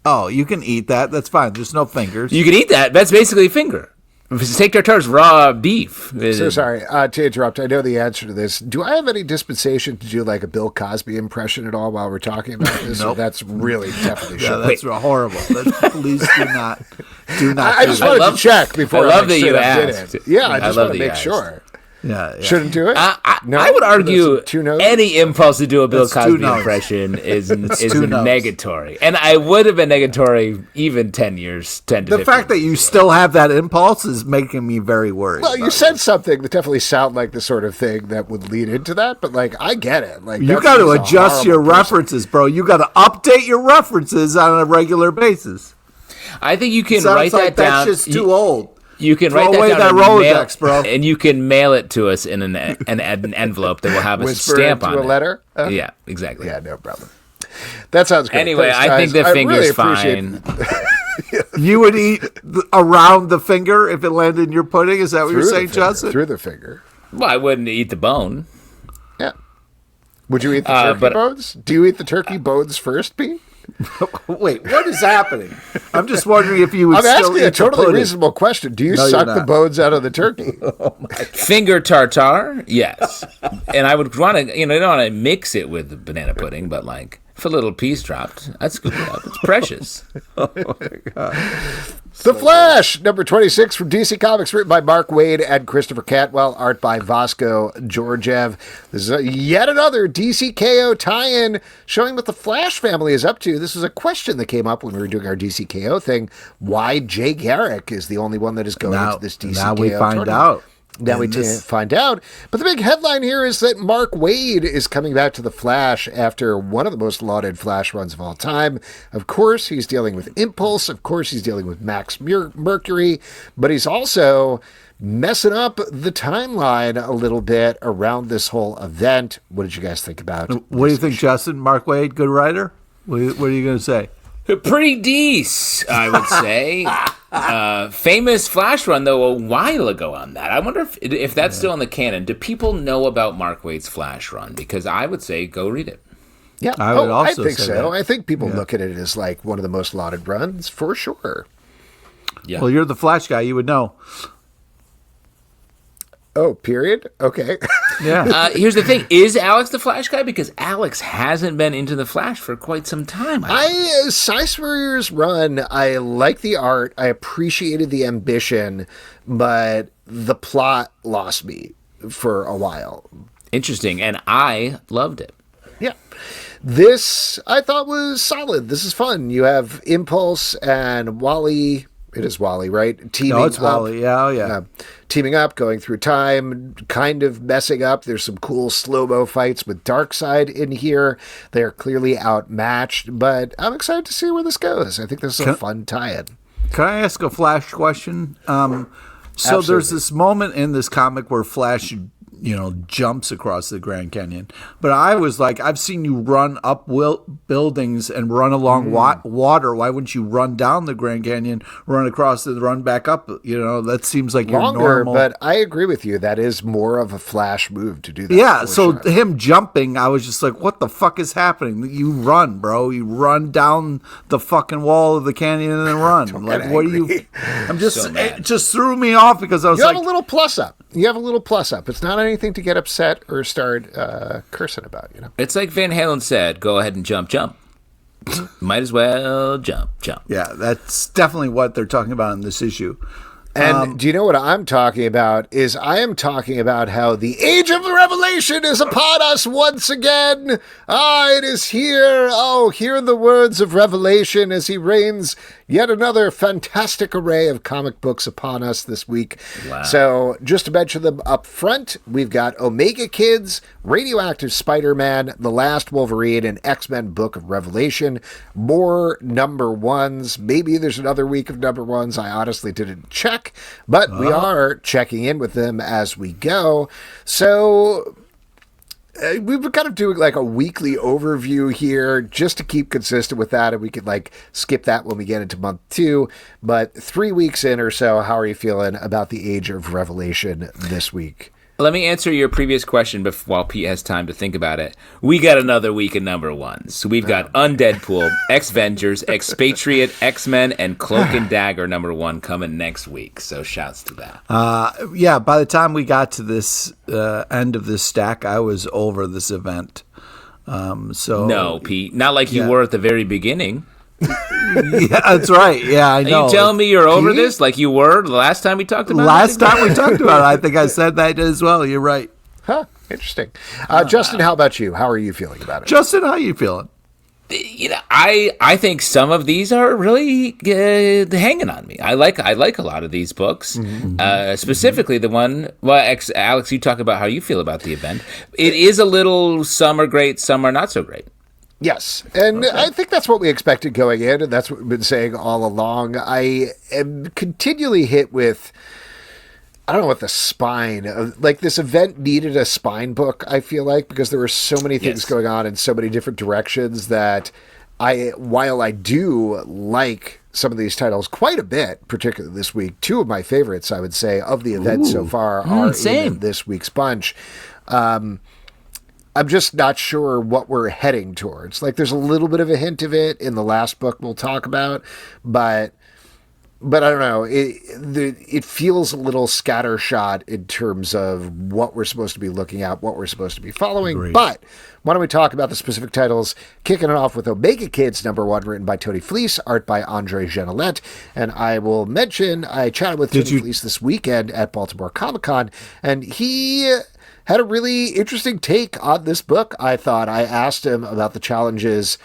Oh, you can eat that. That's fine. There's no fingers.
You can eat that. That's basically a finger. Steak tartare is raw beef.
So sorry to interrupt. I know the answer to this. Do I have any dispensation to do like a Bill Cosby impression at all while we're talking about this?
Nope.
That's really definitely shocking.
That's horrible. Please do not.
I just wanted to check before.
I love that you asked.
Yeah, I just want to make sure.
Yeah.
Shouldn't do it.
No, I would argue any impulse to do a Bill Cosby impression is negatory, and I would have been negatory even 10 years, 10 to 15.
The fact that you still have that impulse is making me very worried.
Well, you said something that definitely sounded like the sort of thing that would lead into that, but like I get it. Like
you got to adjust your references, bro. You got to update your references on a regular basis.
I think you can write that down.
That's just too old.
You can
Throw
write
away
that down
that Rolodex, bro.
And you can mail it to us in an envelope that will have a stamp on it.
A letter?
Yeah, exactly.
Yeah, no problem. That sounds good.
Anyway,
Thanks,
I think the finger's
really
fine.
You would eat around the finger if it landed in your pudding? Is that what you're saying, Justin?
Through the finger.
Well, I wouldn't eat the bone.
Yeah. Would you eat the turkey bones? Do you eat the turkey bones first, Pete?
Wait, what is happening? I'm just wondering if you would
I'm
still
asking
eat
a totally
the
reasonable question. Do you suck the bones out of the turkey?
Finger tartare, yes. And I would want to, I don't want to mix it with the banana pudding, but like if a little piece dropped, I'd scoop it up. It's precious.
Oh my God.
The Flash, number 26 from DC Comics, written by Mark Waid and Christopher Cantwell, art by Vasco Georgiev. This is yet another DCKO tie-in showing what the Flash family is up to. This was a question that came up when we were doing our DCKO thing, why Jay Garrick is the only one that is going into this DCKO
Now we find
tournament.
out.
Now we find out. But the big headline here is that Mark Waid is coming back to the Flash after one of the most lauded Flash runs of all time. Of course, he's dealing with Impulse. Of course, he's dealing with Max Mercury. But he's also messing up the timeline a little bit around this whole event. What did you guys think about it?
What do you think, Justin? Mark Waid, good writer? What are you going to say?
Pretty decent, I would say. Famous Flash run, though, a while ago on that. I wonder if that's still in the canon. Do people know about Mark Waid's Flash run? Because I would say go read it.
Yeah,
I would also
I think
say
so.
that.
I think people look at it as like one of the most lauded runs, for sure.
Yeah.
Well, you're the Flash guy. You would know.
Oh, period? Okay.
Yeah.
Here's the thing. Is Alex the Flash guy? Because Alex hasn't been into the Flash for quite some time.
Cy Spurrier's run, I like the art. I appreciated the ambition, but the plot lost me for a while.
Interesting. And I loved it.
Yeah. This, I thought, was solid. This is fun. You have Impulse and Wally. It is Wally, right? Teaming
No, it's
up.
Wally. Yeah, yeah.
Teaming up, going through time, kind of messing up. There's some cool slow-mo fights with Darkseid in here. They're clearly outmatched, but I'm excited to see where this goes. I think this is a fun tie-in.
Can I ask a Flash question? So
Absolutely.
there's this moment in this comic where Flash, jumps across the Grand Canyon. But I was like, I've seen you run up buildings and run along water. Why wouldn't you run down the Grand Canyon, run across it, run back up? That seems like
Longer,
your normal.
but I agree with you. That is more of a Flash move to do that.
Yeah,
for
so
sure.
him jumping, I was just like, what the fuck is happening? You run, bro. You run down the fucking wall of the canyon and then run. Like, what are you? I'm just,
So mad.
it just threw me off because I was
You
like,
have a little plus up. It's not anything to get upset or start cursing about,
It's like Van Halen said, go ahead and jump. Might as well jump.
yeah, that's definitely what they're talking about in this issue.
And do you know what I'm talking about? I am talking about how the age of revelation is upon us once again. It is here. Oh, hear the words of revelation as he rains yet another fantastic array of comic books upon us this week.
Wow.
So just to mention them up front, we've got Omega Kids, Radioactive Spider-Man, The Last Wolverine, and X-Men Book of Revelation. More number ones. Maybe there's another week of number ones. I honestly didn't check, but we are checking in with them as we go. So we've got to do like a weekly overview here just to keep consistent with that, and we could like skip that when we get into month 2. But 3 weeks in or so, how are you feeling about the Age of Revelation this week?
Let me answer your previous question while Pete has time to think about it. We got another week of number ones. So we've got Undeadpool, X-Vengers, Expatriate, X-Men, and Cloak and Dagger number 1 coming next week. So shouts to that.
Yeah, by the time we got to this end of this stack, I was over this event.
No, Pete. Not like you were at the very beginning.
Yeah, that's right. Yeah, I know.
Are you telling me you're over this like you were the last time we talked about it?
Last time we talked about it, I think I said that as well. You're right.
Huh, interesting. Justin, how about you? How are you feeling about it?
Justin, how you feeling?
I think some of these are really hanging on me. I like a lot of these books, specifically the one. Well, Alex, you talk about how you feel about the event. It is a little. Some are great, some are not so great.
Yes, and I think that's what we expected going in, and that's what we've been saying all along. I am continually hit with, I don't know what the spine of, like, this event needed a spine book, I feel like, because there were so many things going on in so many different directions that while I do like some of these titles quite a bit, particularly this week, 2 of my favorites, I would say, of the event so far are in this week's bunch. I'm just not sure what we're heading towards. Like, there's a little bit of a hint of it in the last book we'll talk about, but I don't know. It feels a little scattershot in terms of what we're supposed to be looking at, what we're supposed to be following.
Agreed.
But why don't we talk about the specific titles, kicking it off with Omega Kids, number 1, written by Tony Fleece, art by Andre Genelette. And I will mention, I chatted with Tony Fleece this weekend at Baltimore Comic-Con, and he had a really interesting take on this book, I thought. I asked him about the challenges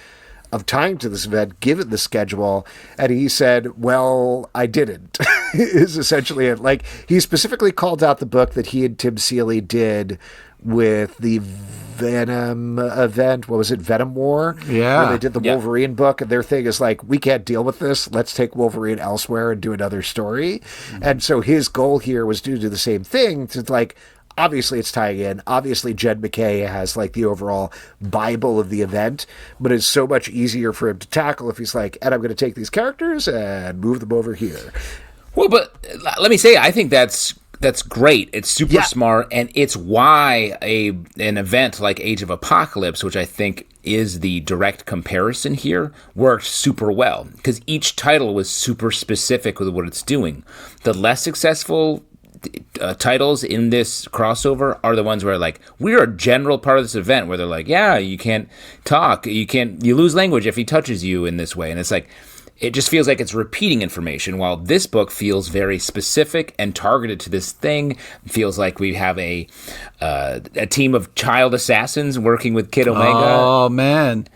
of tying to this event, given the schedule, and he said, well, I didn't, is essentially it. Like, he specifically called out the book that he and Tim Seeley did with the Venom event. What was it? Venom War?
Yeah.
Where they did the Wolverine book, and their thing is like, we can't deal with this. Let's take Wolverine elsewhere and do another story. And so his goal here was to do the same thing, to like, obviously it's tying in. Obviously Jed MacKay has like the overall Bible of the event, but it's so much easier for him to tackle if he's like, and I'm going to take these characters and move them over here.
Well, but let me say, I think that's great. It's super smart, and it's why an event like Age of Apocalypse, which I think is the direct comparison here, worked super well, because each title was super specific with what it's doing. The less successful titles in this crossover are the ones where like we're a general part of this event where they're like, yeah, you can't talk, you lose language if he touches you in this way, and it's like it just feels like it's repeating information, while this book feels very specific and targeted to this thing. It feels like we have a team of child assassins working with Kid Omega.
Oh man.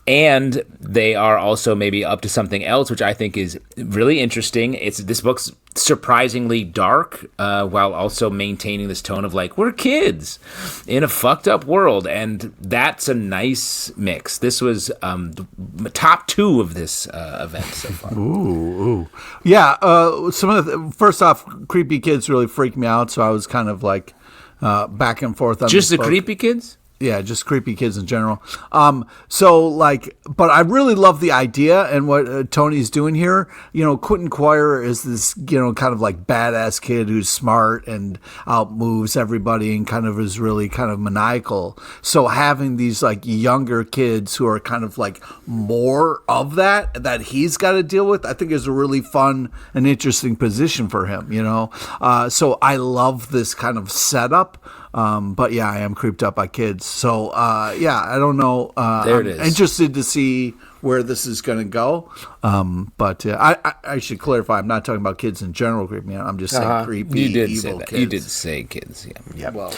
And they are also maybe up to something else, which I think is really interesting. This book's surprisingly dark, while also maintaining this tone of like, we're kids in a fucked up world, and that's a nice mix. This was the top 2 of this event so far.
Ooh. Yeah. Some of first off, creepy kids really freaked me out, so I was kind of like back and forth on
just
this
the
book.
creepy kids.
Yeah, just creepy kids in general. So like, but I really love the idea and what Tony's doing here. You know, Quentin Quire is this, you know, kind of like badass kid who's smart and outmoves everybody and kind of is really kind of maniacal. So having these like younger kids who are kind of like more of that he's got to deal with, I think is a really fun and interesting position for him, you know? So I love this kind of setup. But yeah, I am creeped up by kids. So yeah, I don't know.
There
I'm
it is.
interested to see where this is going to go. But I should clarify, I'm not talking about kids in general creeping me out. I'm just saying creepy,
You did
evil
say that.
kids.
You did say kids. Yeah.
Yep.
Well,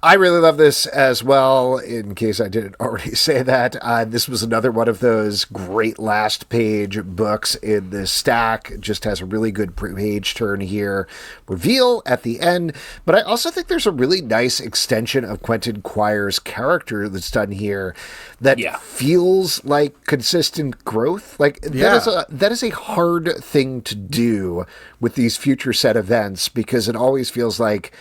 I really love this as well, in case I didn't already say that. This was another one of those great last page books in this stack. Just has a really good page turn here. Reveal at the end. But I also think there's a really nice extension of Quentin Quire's character that's done here that feels like consistent growth. Like that is a hard thing to do with these future set events, because it always feels like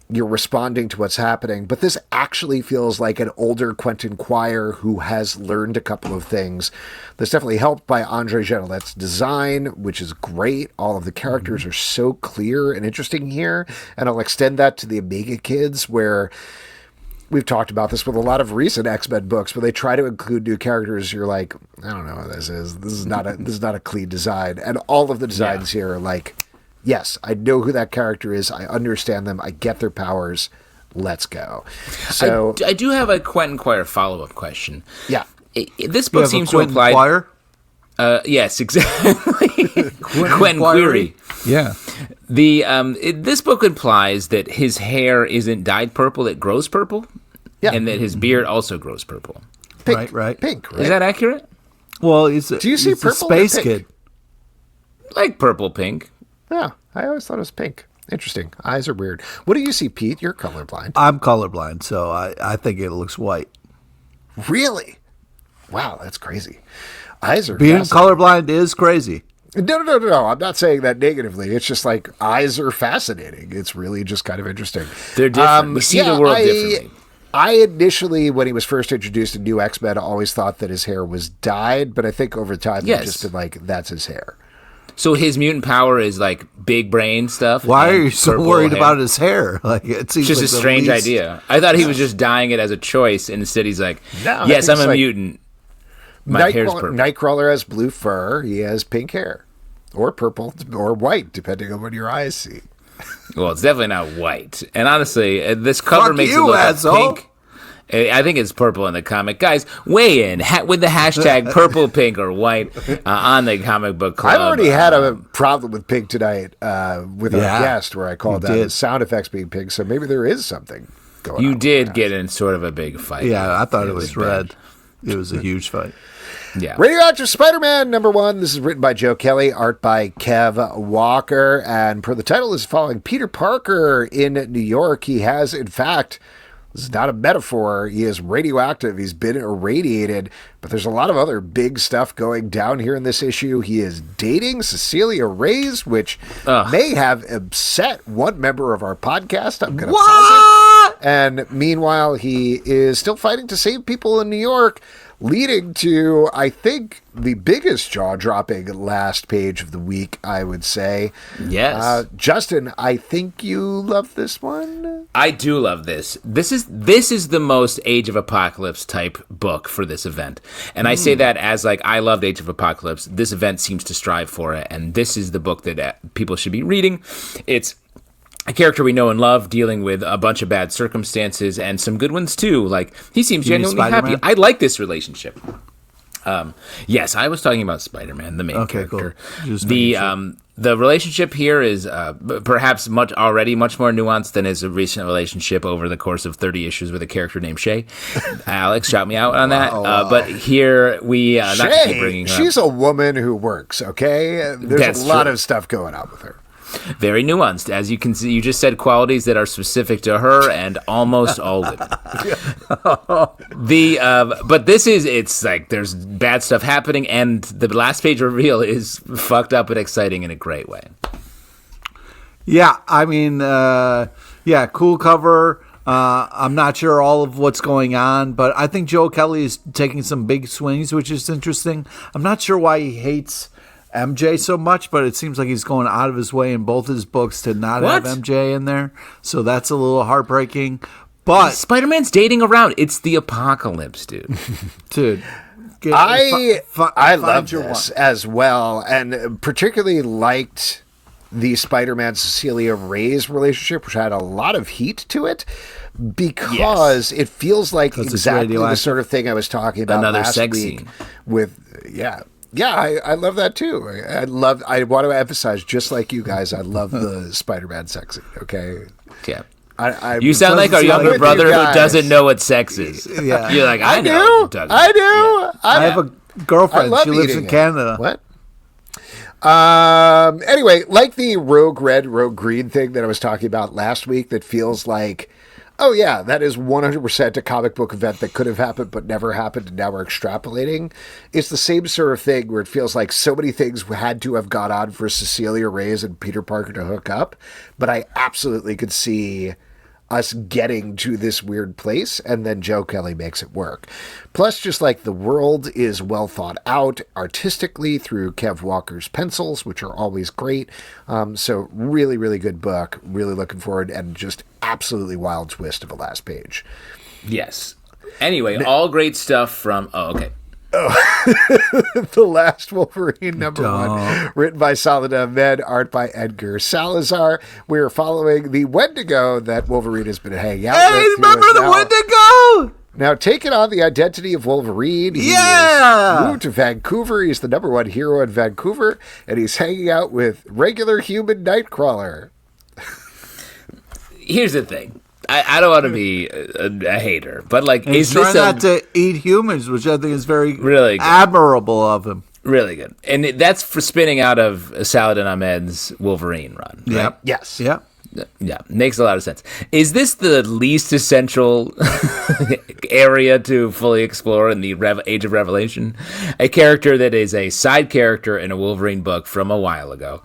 you're responding to what's happening. But this actually feels like an older Quentin Quire who has learned a couple of things. That's definitely helped by Andre Genolet's design, which is great. All of the characters are so clear and interesting here. And I'll extend that to the Omega Kids, where we've talked about this with a lot of recent X-Men books, where they try to include new characters. You're like, I don't know what this is. This is not a clean design. And all of the designs here are like, yes, I know who that character is. I understand them. I get their powers. Let's go. So
I do have a Quentin Quire follow-up question.
Yeah.
This book seems to imply...
Quire?
Yes, exactly. Quentin Quire.
Yeah.
This book implies that his hair isn't dyed purple, it grows purple. Yeah. And that his beard also grows purple.
Pink,
right.
Pink, right?
Is that accurate?
Well,
do you see
he's
purple
a space
or pink?
kid.
Like purple pink.
Yeah, I always thought it was pink. Interesting. Eyes are weird. What do you see, Pete? You're colorblind.
I'm colorblind, so I think it looks white.
Really? Wow, that's crazy. Eyes are
Being
fascinating.
colorblind is crazy.
No. I'm not saying that negatively. It's just like eyes are fascinating. It's really just kind of interesting.
They're different. We see the world differently.
I initially, when he was first introduced in New X-Men, always thought that his hair was dyed, but I think over time they've just been like, that's his hair.
So his mutant power is like big brain stuff.
Why are you so worried
hair?
about his hair? Like, it seems
Just
like
a strange idea. I thought he was just dyeing it as a choice, and instead he's like, yes, I'm a mutant. My hair's purple.
Nightcrawler has blue fur. He has pink hair. Or purple, or white, depending on what your eyes see.
Well, it's definitely not white. And honestly, this cover
Fuck
makes
you,
it look
asshole.
like pink. I think it's purple in the comic. Guys, weigh in with the hashtag purple, pink, or white on the comic book club.
I've already had a problem with pink tonight with our guest, where I called out the sound effects being pink, so maybe there is something going on.
You did get in sort of a big fight.
Yeah, I thought it was red. It was a huge fight.
Yeah.
Radioactive Spider-Man #1. This is written by Joe Kelly, art by Kev Walker, and per the title is following Peter Parker in New York. He has, in fact, this is not a metaphor, he is radioactive. He's been irradiated, but there's a lot of other big stuff going down here in this issue. He is dating Cecilia Reyes, which may have upset one member of our podcast. I'm going to pause it. And meanwhile, he is still fighting to save people in New York, leading to, I think, the biggest jaw-dropping last page of the week, I would say.
Yes.
Justin, I think you love this one?
I do love this. This is the most Age of Apocalypse type book for this event. And I say that as like, I loved Age of Apocalypse. This event seems to strive for it. And this is the book that people should be reading. It's a character we know and love dealing with a bunch of bad circumstances and some good ones too. Like, he seems genuinely happy. I like this relationship. Yes, I was talking about Spider-Man, the main character. Cool. The relationship here is perhaps much more nuanced than his recent relationship over the course of 30 issues with a character named Shay. Alex, shout me out on that. But here we not to keep bringing her
she's a woman who works. Okay, there's a lot of stuff going on with her.
Very nuanced, as you can see. You just said qualities that are specific to her and almost all women. But it's like there's bad stuff happening, and the last page reveal is fucked up and exciting in a great way.
Yeah, I mean, cool cover. I'm not sure all of what's going on, but I think Joe Kelly is taking some big swings, which is interesting. I'm not sure why he hates MJ so much, but it seems like he's going out of his way in both his books to not have MJ in there. So that's a little heartbreaking. But
Spider-Man's dating around. It's the apocalypse, dude.
Dude.
I love this as well, and particularly liked the Spider-Man Cecilia Reyes relationship, which had a lot of heat to it, because it feels like exactly the sort of thing I was talking about last week
scene.
I love that too. I want to emphasize, just like you guys, I love the Spider-Man sex scene, okay?
Yeah. You sound like our younger brother who doesn't know what sex is.
Yeah.
You're like, I
know. I do. Yeah.
I have a girlfriend. She lives in Canada.
What? Anyway, like the Rogue Red, Rogue Green thing that I was talking about last week, that feels like, oh yeah, that is 100% a comic book event that could have happened but never happened, and now we're extrapolating. It's the same sort of thing where it feels like so many things had to have gone on for Cecilia Reyes and Peter Parker to hook up, but I absolutely could see us getting to this weird place, and then Joe Kelly makes it work. Plus, just like the world is well thought out artistically through Kev Walker's pencils, which are always great. So really, really good book. Really looking forward, and just absolutely wild twist of the last page.
Yes. Anyway, all great stuff from... Oh, okay.
The Last Wolverine #1, written by Saladin Ahmed, art by Edgar Salazar. We are following the Wendigo that Wolverine has been hanging out with.
Hey, remember the Wendigo?
Now taking on the identity of Wolverine. He moved to Vancouver. He's the #1 hero in Vancouver, and he's hanging out with regular human Nightcrawler.
Here's the thing. I don't want to be a hater, but like,
he's trying not to eat humans, which I think is very
really good.
Admirable of him.
Really good, and that's for spinning out of Saladin Ahmed's Wolverine run. Right?
Yep.
Yes.
Yep.
Yeah, makes a lot of sense. Is this the least essential area to fully explore in the Age of Revelation? A character that is a side character in a Wolverine book from a while ago,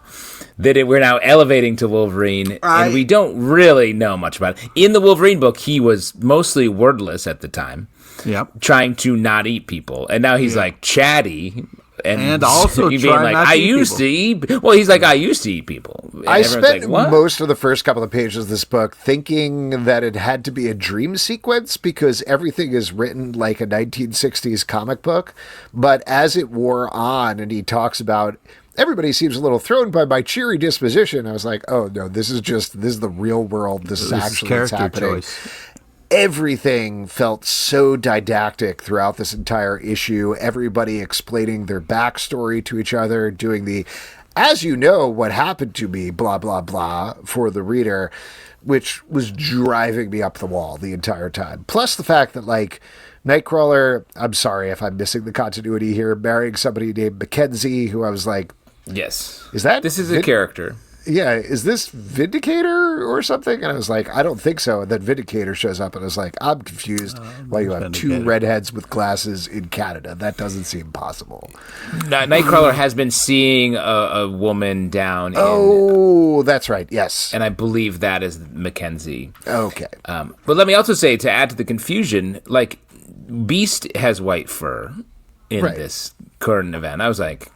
that we're now elevating to Wolverine, and we don't really know much about it. In the Wolverine book, he was mostly wordless at the time, trying to not eat people, and now he's like chatty.
And also
being like, I used to eat. Well, he's like, I used to eat people. And
I spent most of the first couple of pages of this book thinking that it had to be a dream sequence, because everything is written like a 1960s comic book. But as it wore on, and he talks about, everybody seems a little thrown by my cheery disposition, I was like, oh no, this is the real world. This is actually what's happening. Choice. Everything felt so didactic throughout this entire issue. Everybody explaining their backstory to each other, doing the, as you know, what happened to me, blah, blah, blah, for the reader, which was driving me up the wall the entire time. Plus the fact that, like, Nightcrawler, I'm sorry if I'm missing the continuity here, marrying somebody named Mackenzie, who I was like,
yes.
This
is a character.
Yeah, is this Vindicator or something? And I was like, I don't think so. And then Vindicator shows up, and I was like, I'm confused why you have two redheads with glasses in Canada. That doesn't seem possible.
Nightcrawler has been seeing a woman down in...
Oh, that's right, yes.
And I believe that is Mackenzie.
Okay.
But let me also say, to add to the confusion, like, Beast has white fur in this current event. I was like...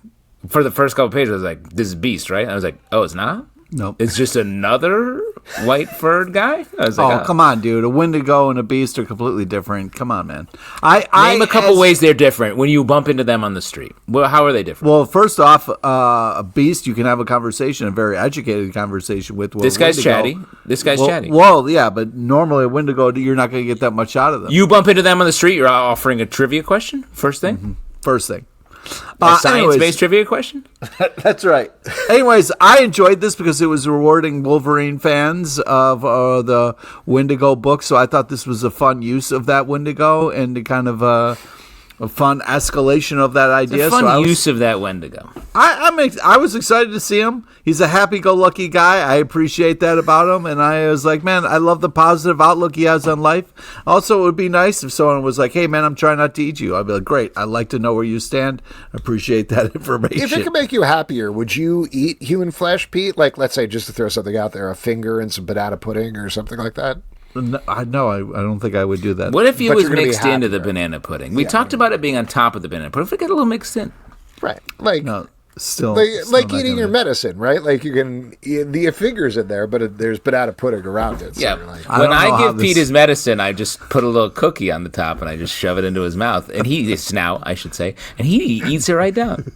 For the first couple pages, I was like, this is Beast, right? And I was like, oh, it's not?
Nope.
It's just another white furred guy? I was like,
come on, dude. A Wendigo and a Beast are completely different. Come on, man.
Name a couple ways they're different when you bump into them on the street. Well, how are they different?
Well, first off, a Beast you can have a conversation, a very educated conversation with.
This guy's chatty. This guy's chatty.
Well, yeah, but normally a Wendigo, you're not going to get that much out of them.
You bump into them on the street, you're offering a trivia question? First thing?
Mm-hmm. First thing.
A science-based trivia question?
That's right. Anyways, I enjoyed this because it was rewarding Wolverine fans of the Wendigo book, so I thought this was a fun use of that Wendigo and kind of a fun escalation of that idea.
It's a fun use of that Wendigo.
I was excited to see him. He's a happy-go-lucky guy. I appreciate that about him, and I was like, man, I love the positive outlook he has on life. Also, it would be nice if someone was like, hey, man, I'm trying not to eat you. I'd be like, great. I'd like to know where you stand. Appreciate that information.
If it could make you happier, would you eat human flesh, Pete? Like, let's say, just to throw something out there, a finger and some banana pudding or something like that?
No, I don't think I would do that.
What if it was mixed into the banana pudding? We talked about it being on top of the banana pudding. What if it got a little mixed in?
Right. Like,
no, still
like eating your medicine, right? Like you can, the finger's in there, but there's banana pudding around it. So
yeah.
like,
when I give Pete his medicine, I just put a little cookie on the top and I just shove it into his mouth. And snout, I should say. And he eats it right down.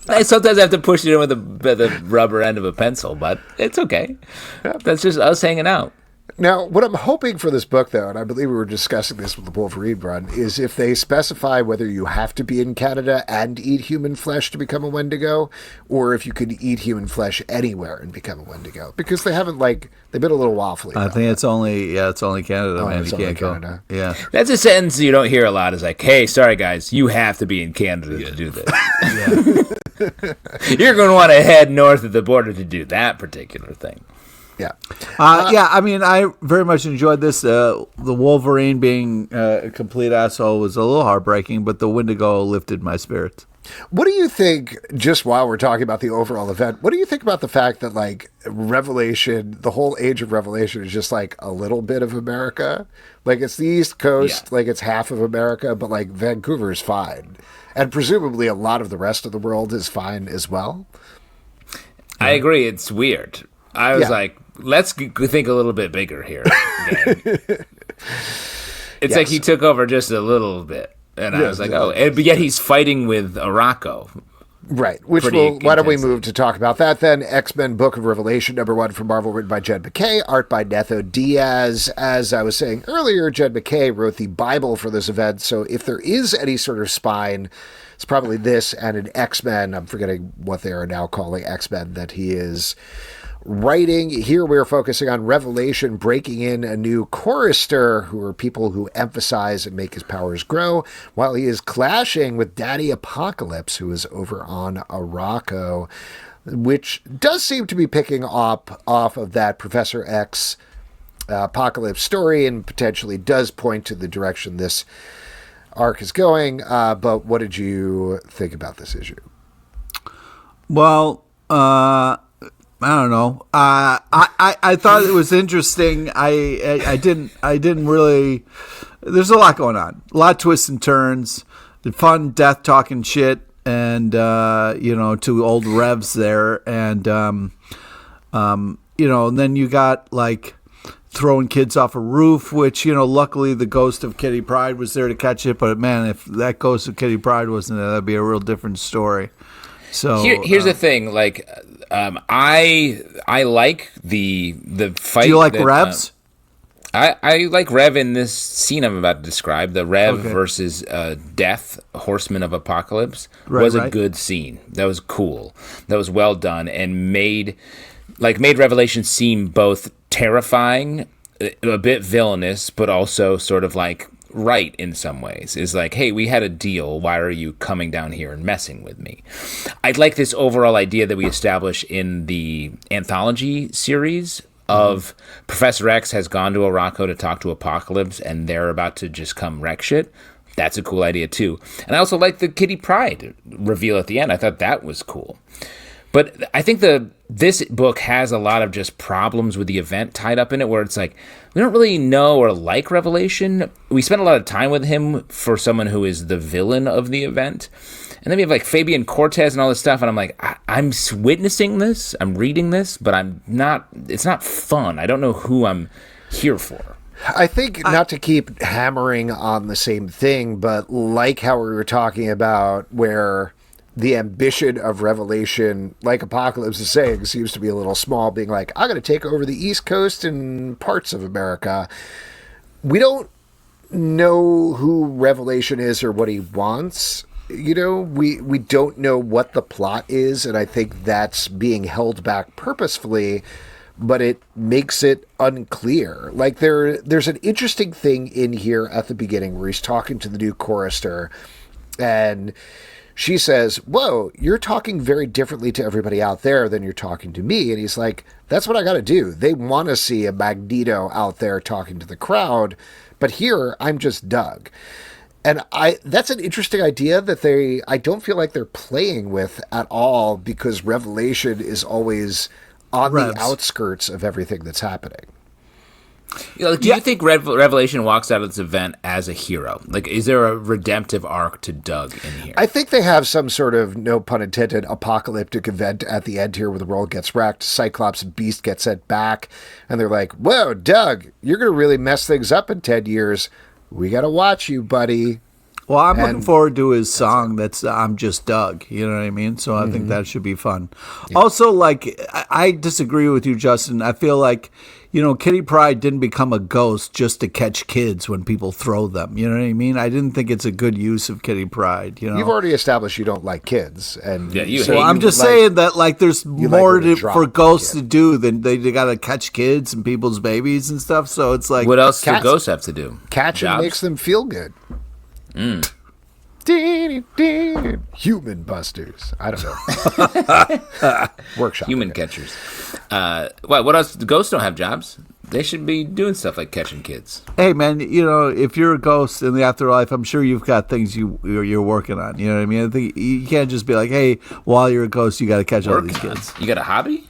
I sometimes have to push it in with the rubber end of a pencil, but it's okay. That's just us hanging out.
Now, what I'm hoping for this book, though, and I believe we were discussing this with the Wolverine run, is if they specify whether you have to be in Canada and eat human flesh to become a Wendigo, or if you could eat human flesh anywhere and become a Wendigo. Because they haven't, they've been a little waffly.
I think it's only Canada, man. You can't go.
Canada.
Yeah.
That's a sentence you don't hear a lot. Is like, hey, sorry, guys, you have to be in Canada to do this. You're going to want to head north of the border to do that particular thing.
Yeah.
I mean, I very much enjoyed this. The Wolverine being a complete asshole was a little heartbreaking, but the Wendigo lifted my spirits.
What do you think, just while we're talking about the overall event, what do you think about the fact that, Revelation, the whole age of Revelation is just, a little bit of America? It's the East Coast, it's half of America, but, Vancouver is fine. And presumably a lot of the rest of the world is fine as well.
I agree. It's weird. I was like, let's think a little bit bigger here. It's like he took over just a little bit. And I was like, but yet he's fighting with Arakko.
Right. Why don't we move to talk about that then? X-Men Book of Revelation, #1 from Marvel, written by Jed MacKay, art by Netho Diaz. As I was saying earlier, Jed MacKay wrote the Bible for this event. So if there is any sort of spine, it's probably this and an X-Men. I'm forgetting what they are now calling X-Men that he is writing. Here we're focusing on Revelation breaking in a new chorister, who are people who emphasize and make his powers grow, while he is clashing with Daddy Apocalypse, who is over on Arakko, which does seem to be picking up off of that Professor X Apocalypse story and potentially does point to the direction this arc is going. But what did you think about this issue?
Well, I don't know. I thought it was interesting. I didn't really. There's a lot going on. A lot of twists and turns. The fun death talking shit, and two old revs there, and and then you got throwing kids off a roof, which luckily the ghost of Kitty Pryde was there to catch it. But man, if that ghost of Kitty Pryde wasn't there, that'd be a real different story. So
here's the thing, I like the fight.
Do you like Revs?
I like Rev in this scene I'm about to describe. The Rev versus Death, Horseman of Apocalypse, was a good scene. That was cool. That was well done and made Revelation seem both terrifying, a bit villainous, but also sort of right in some ways. Is hey, we had a deal. Why are you coming down here and messing with me? I'd like this overall idea that we establish in the anthology series of Professor X has gone to Arakko to talk to Apocalypse and they're about to just come wreck shit. That's a cool idea too. And I also like the Kitty Pryde reveal at the end. I thought that was cool. But I think this book has a lot of just problems with the event tied up in it, where it's we don't really know or like Revelation. We spent a lot of time with him for someone who is the villain of the event. And then we have like Fabian Cortez and all this stuff, and I'm like, I'm witnessing this, I'm reading this, but it's not fun. I don't know who I'm here for.
I think, not to keep hammering on the same thing, but like how we were talking about where the ambition of Revelation, like Apocalypse is saying, seems to be a little small, being like, I'm going to take over the East Coast and parts of America. We don't know who Revelation is or what he wants. You know, we don't know what the plot is, and I think that's being held back purposefully, but it makes it unclear. Like, there's an interesting thing in here at the beginning where he's talking to the new chorister, and she says, whoa, you're talking very differently to everybody out there than you're talking to me. And he's like, that's what I got to do. They want to see a Magneto out there talking to the crowd, but here I'm just Doug. And that's an interesting idea that I don't feel like they're playing with at all, because Revelation is always on the outskirts of everything that's happening.
Do you think Revelation walks out of this event as a hero? Like, is there a redemptive arc to Doug in here?
I think they have some sort of, no pun intended, apocalyptic event at the end here where the world gets wrecked, Cyclops and Beast get sent back, and they're like, whoa, Doug, you're going to really mess things up in 10 years. We got to watch you, buddy.
Well, I'm looking forward to his song that's I'm Just Doug. You know what I mean? So I think that should be fun. Yeah. Also, like, I disagree with you, Justin. I feel like, you know, Kitty Pryde didn't become a ghost just to catch kids when people throw them. You know what I mean? I didn't think it's a good use of Kitty Pryde. You know,
you've already established you don't like kids, and
I'm just saying that, like, there's more for ghosts to do than they got to catch kids and people's babies and stuff. So it's like,
what else do ghosts have to do?
Catching makes them feel good. Human busters. I don't know. Workshop.
Human catchers. What else? The ghosts don't have jobs. They should be doing stuff like catching kids.
Hey, man, you know, if you're a ghost in the afterlife, I'm sure you've got things you're working on. You know what I mean? I think you can't just be like, hey, while you're a ghost, you got to catch all these kids.
You got a hobby?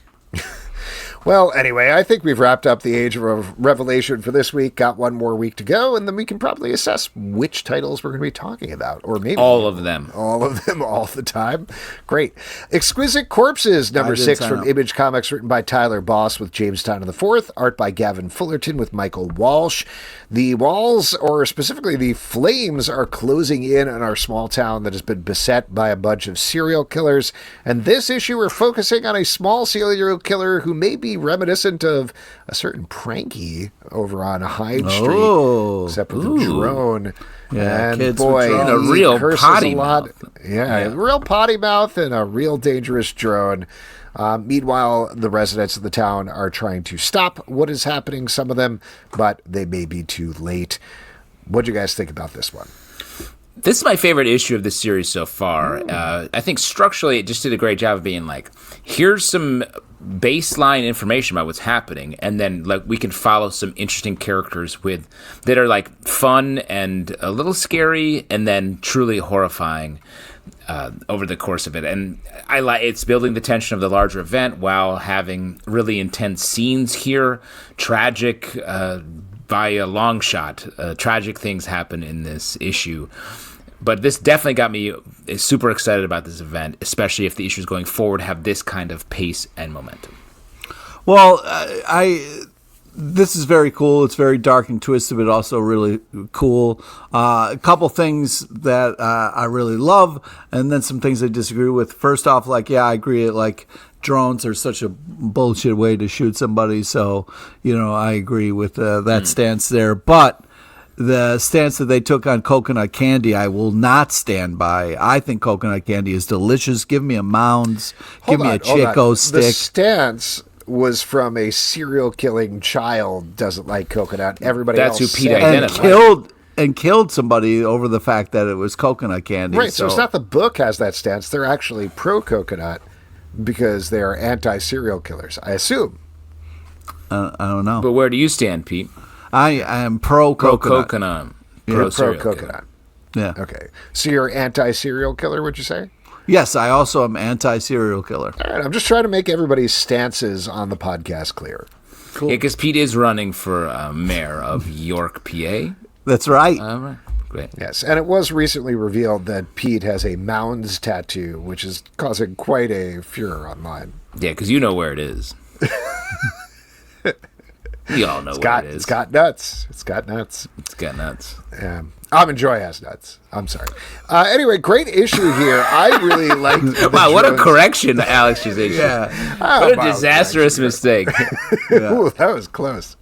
Well, anyway, I think we've wrapped up the Age of Revelation for this week. Got one more week to go, and then we can probably assess which titles we're going to be talking about. Or maybe
all of them.
All of them, all the time. Great. Exquisite Corpses, number 6 from Image Comics, written by Tyler Boss with James Tynion IV. Art by Gavin Fullerton with Michael Walsh. The walls, or specifically the flames, are closing in on our small town that has been beset by a bunch of serial killers. And this issue, we're focusing on a small serial killer who may be reminiscent of a certain Pranky over on Hyde Street, except with a drone.
Yeah,
and
kids
boy,
with
a real potty mouth.
Yeah, a real potty mouth and a real dangerous drone. Meanwhile, the residents of the town are trying to stop what is happening, some of them, but they may be too late. What do you guys think about this one?
This is my favorite issue of this series so far. I think structurally it just did a great job of being like, here's some baseline information about what's happening, and then like we can follow some interesting characters that are like fun and a little scary and then truly horrifying over the course of it. And it's building the tension of the larger event while having really intense scenes here, tragic by a long shot. Tragic things happen in this issue. But this definitely got me super excited about this event, especially if the issues going forward have this kind of pace and momentum.
Well, this is very cool. It's very dark and twisted, but also really cool. A couple things that I really love, and then some things I disagree with. First off, like, yeah, I agree. Like, drones are such a bullshit way to shoot somebody. So, you know, I agree with that stance there. But the stance that they took on coconut candy, I will not stand by. I think coconut candy is delicious. Give me a Mounds. Give me a Chico stick.
The stance was from a serial killing child doesn't like coconut. Everybody
else
who
Pete identified.
And killed somebody over the fact that it was coconut candy.
Right, so it's not the book has that stance. They're actually pro-coconut because they're anti-serial killers, I assume.
I don't know.
But where do you stand, Pete?
I am pro-coconut.
Pro-coconut.
Pro-coconut.
Yeah.
Okay. So you're anti-serial killer, would you say?
Yes, I also am anti-serial killer.
All right, I'm just trying to make everybody's stances on the podcast clear.
Cool. Yeah, because Pete is running for mayor of York, PA.
That's right.
All right. Great.
Yes, and it was recently revealed that Pete has a Mounds tattoo, which is causing quite a furor online.
Yeah, because you know where it is. We all know where it is.
It's got nuts. It's got nuts.
It's got nuts.
Almond Joy has nuts. I'm sorry. Anyway, great issue here. I really liked.
Wow, what a correction, Alex just issued.
Yeah.
What a disastrous mistake.
Ooh, that was close.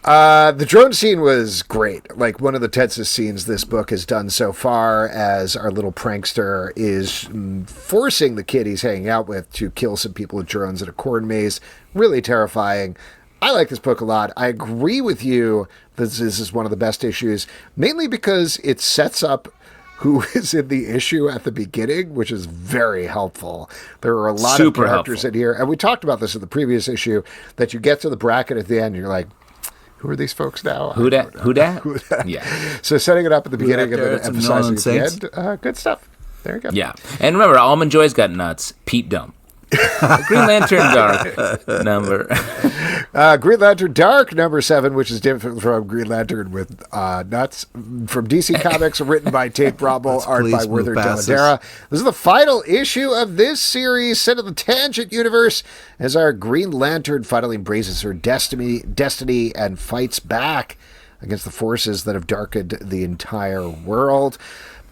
The drone scene was great. Like one of the tensest scenes this book has done so far, as our little prankster is forcing the kid he's hanging out with to kill some people with drones at a corn maze. Really terrifying. I like this book a lot. I agree with you that this is one of the best issues, mainly because it sets up who is in the issue at the beginning, which is very helpful. There are a lot of characters in here, and we talked about this in the previous issue, that you get to the bracket at the end, and you're like, who are these folks now?
Who dat? Yeah.
So setting it up at the beginning and then emphasizing at the end, good stuff. There you go.
Yeah. And remember, Almond Joy's got nuts. Pete don't. Green Lantern Dark number.
Green Lantern Dark number 7, which is different from Green Lantern with nuts, from DC Comics, written by Tate Bromwell, art by Werther Dell'Edera. This is the final issue of this series, set in the Tangent universe, as our Green Lantern finally embraces her destiny and fights back against the forces that have darkened the entire world.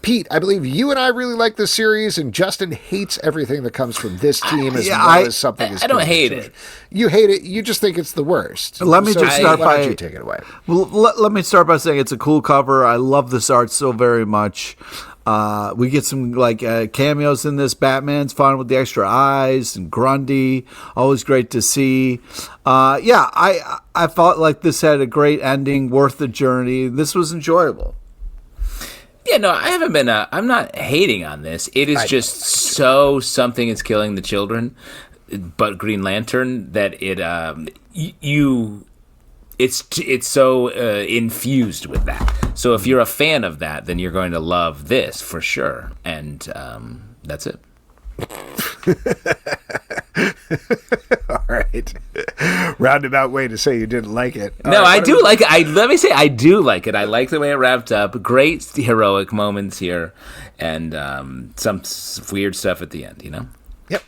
Pete, I believe you and I really like this series, and Justin hates everything that comes from this team as well as something.
I don't hate it.
You hate it. You just think it's the worst.
Let me just start by.
Why don't you take it away?
Well, let me start by saying it's a cool cover. I love this art so very much. We get some cameos in this. Batman's fun with the extra eyes, and Grundy, always great to see. I felt like this had a great ending, worth the journey. This was enjoyable.
Yeah, no, I haven't been. I'm not hating on this. It is just so something is killing the children, but Green Lantern that it's so infused with that. So if you're a fan of that, then you're going to love this for sure. And that's it.
All right. Roundabout way to say you didn't like it.
No, I do like it. Let me say I do like it. I like the way it wrapped up. Great heroic moments here, and some weird stuff at the end, you know?
Yep.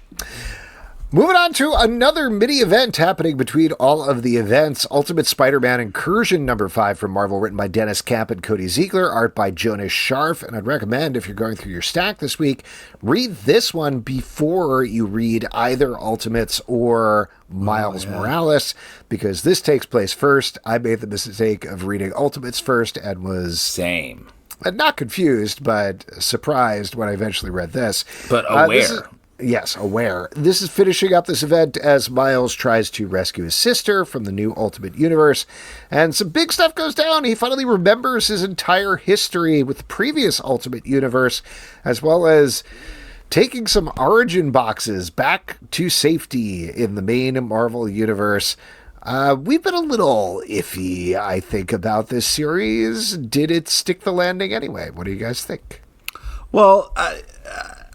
Moving on to another mini-event happening between all of the events. Ultimate Spider-Man Incursion number 5 from Marvel, written by Dennis Camp and Cody Ziegler, art by Jonas Scharf. And I'd recommend, if you're going through your stack this week, read this one before you read either Ultimates or Miles Morales, because this takes place first. I made the mistake of reading Ultimates first and was...
Same.
Not confused, but surprised when I eventually read this.
But aware.
Yes, aware. This is finishing up this event as Miles tries to rescue his sister from the new Ultimate Universe, and some big stuff goes down. He finally remembers his entire history with the previous Ultimate Universe, as well as taking some origin boxes back to safety in the main Marvel Universe. We've been a little iffy, I think, about this series. Did it stick the landing anyway? What do you guys think?
Well,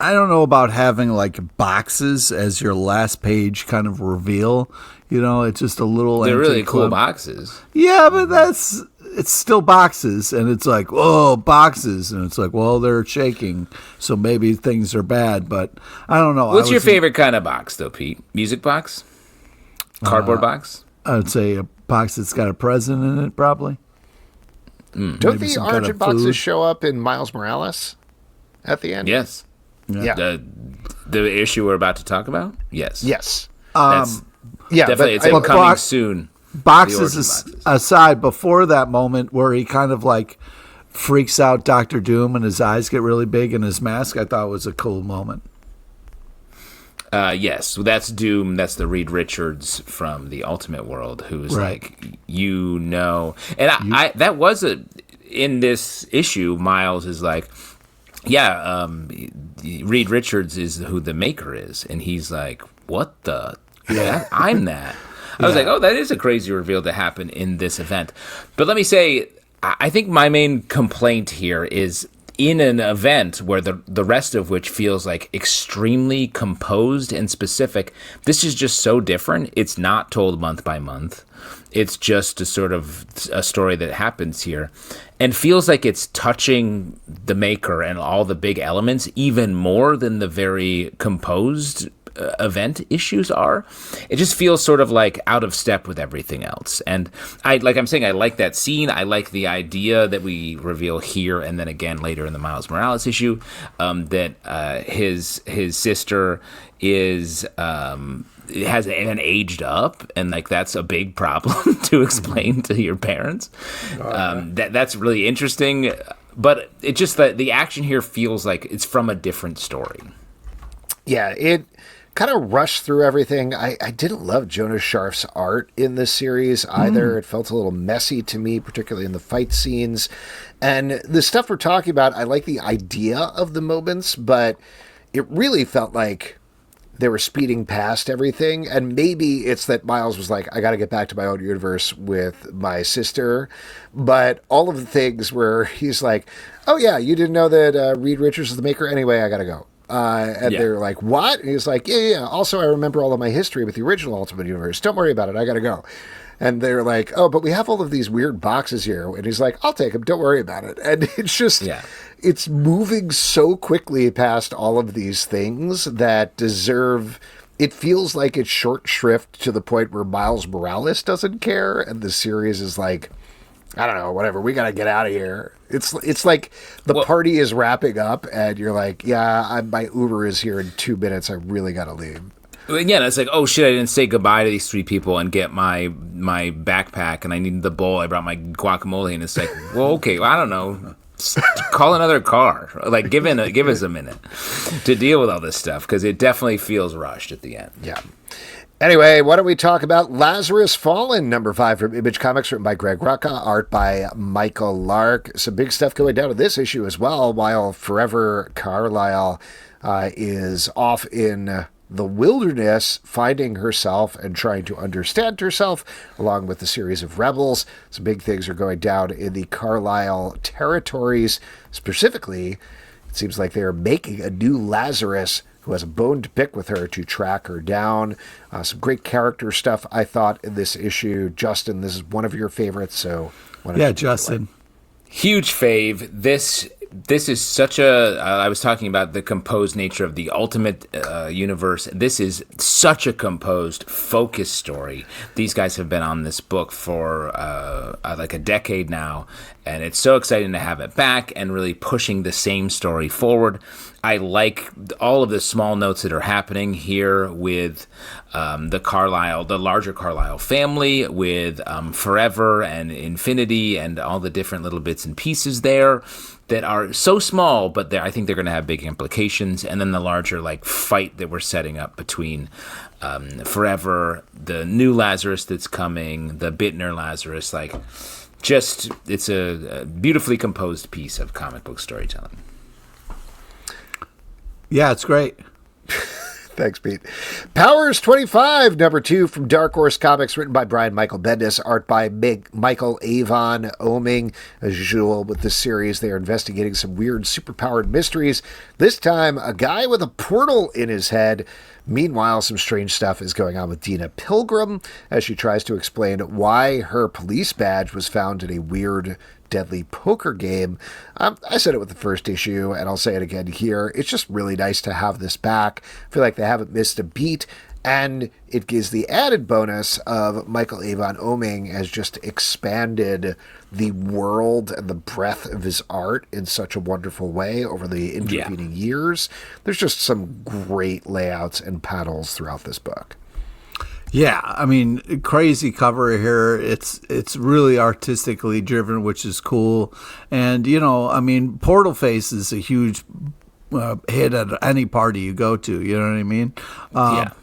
I don't know about having boxes as your last page kind of reveal. You know, it's just a little.
They're really cool boxes.
Yeah, but it's still boxes, and it's like, whoa, boxes, and it's like, well, they're shaking, so maybe things are bad. But I don't know.
What's your favorite kind of box, though, Pete? Music box? Cardboard box?
I would say a box that's got a present in it, probably.
Don't the origin boxes show up in Miles Morales at the end?
Yes.
Yeah.
The issue we're about to talk about? Yes.
Yes.
Definitely. It's coming soon.
Boxes aside, before that moment where he kind of freaks out Dr. Doom and his eyes get really big in his mask, I thought was a cool moment.
Yes, that's Doom. That's the Reed Richards from the Ultimate World, who's and that was in this issue. Miles is like, Reed Richards is who the Maker is, and he's like, what the? Yeah, I'm that. I was like, oh, that is a crazy reveal to happen in this event. But let me say, I think my main complaint here is in an event where the rest of which feels like extremely composed and specific. This is just so different. It's not told month by month. It's just a sort of a story that happens here and feels like it's touching the maker and all the big elements even more than the very composed event issues are. It just feels sort of like out of step with everything else. And I like that scene. I like the idea that we reveal here and then again later in the Miles Morales issue, that his sister is hasn't aged up, and like that's a big problem to explain to your parents. That's really interesting, but it just the action here feels like it's from a different story.
Yeah, it kind of rushed through everything. I didn't love Jonas Scharf's art in this series either. It felt a little messy to me, particularly in the fight scenes. And the stuff we're talking about, I like the idea of the moments, but it really felt like they were speeding past everything. And maybe it's that Miles was like, I got to get back to my own universe with my sister. But all of the things where he's like, oh yeah, you didn't know that Reed Richards is the maker? Anyway, I got to go. They're like, what? And he's like, yeah. Also, I remember all of my history with the original Ultimate Universe. Don't worry about it. I got to go. And they're like, oh, but we have all of these weird boxes here. And he's like, I'll take them. Don't worry about it. And it's just, it's moving so quickly past all of these things that deserve, it feels like it's short shrift to the point where Miles Morales doesn't care. And the series is like, I don't know, whatever. We got to get out of here. It's like the party is wrapping up and you're like, yeah, my Uber is here in 2 minutes. I really got to leave.
Yeah, it's like, oh shit, I didn't say goodbye to these three people and get my backpack and I needed the bowl. I brought my guacamole and it's like, well, okay, well, I don't know. Call another car. Like, give us a minute to deal with all this stuff because it definitely feels rushed at the end.
Yeah. Anyway, why don't we talk about Lazarus Fallen, number 5 from Image Comics, written by Greg Rucka, art by Michael Lark. Some big stuff going down to this issue as well, while Forever Carlyle is off in the wilderness, finding herself and trying to understand herself, along with a series of rebels. Some big things are going down in the Carlyle territories. Specifically, it seems like they are making a new Lazarus who has a bone to pick with her to track her down. Some great character stuff, I thought, in this issue. Justin, this is one of your favorites, so...
Yeah, Justin.
Huge fave. This is such a... I was talking about the composed nature of the Ultimate Universe. This is such a composed, focused story. These guys have been on this book for like a decade now, and it's so exciting to have it back and really pushing the same story forward. I like all of the small notes that are happening here with the larger Carlyle family, with Forever and Infinity and all the different little bits and pieces there that are so small, but I think they're going to have big implications. And then the larger like fight that we're setting up between Forever, the new Lazarus that's coming, the Bittner Lazarus, like just it's a beautifully composed piece of comic book storytelling.
Yeah, it's great.
Thanks, Pete. Powers 25, number 2 from Dark Horse Comics, written by Brian Michael Bendis, art by Michael Avon Oeming. As usual with this series, they are investigating some weird superpowered mysteries. This time, a guy with a portal in his head. Meanwhile, some strange stuff is going on with Dina Pilgrim as she tries to explain why her police badge was found in a weird, deadly poker game. I said it with the first issue, and I'll say it again here. It's just really nice to have this back. I feel like they haven't missed a beat, and it gives the added bonus of Michael Avon Oeming has just expanded the world and the breadth of his art in such a wonderful way over the intervening years. There's just some great layouts and panels throughout this book.
Yeah, I mean, crazy cover here. It's really artistically driven, which is cool. And, you know, I mean, Portal Face is a huge hit at any party you go to, you know what I mean?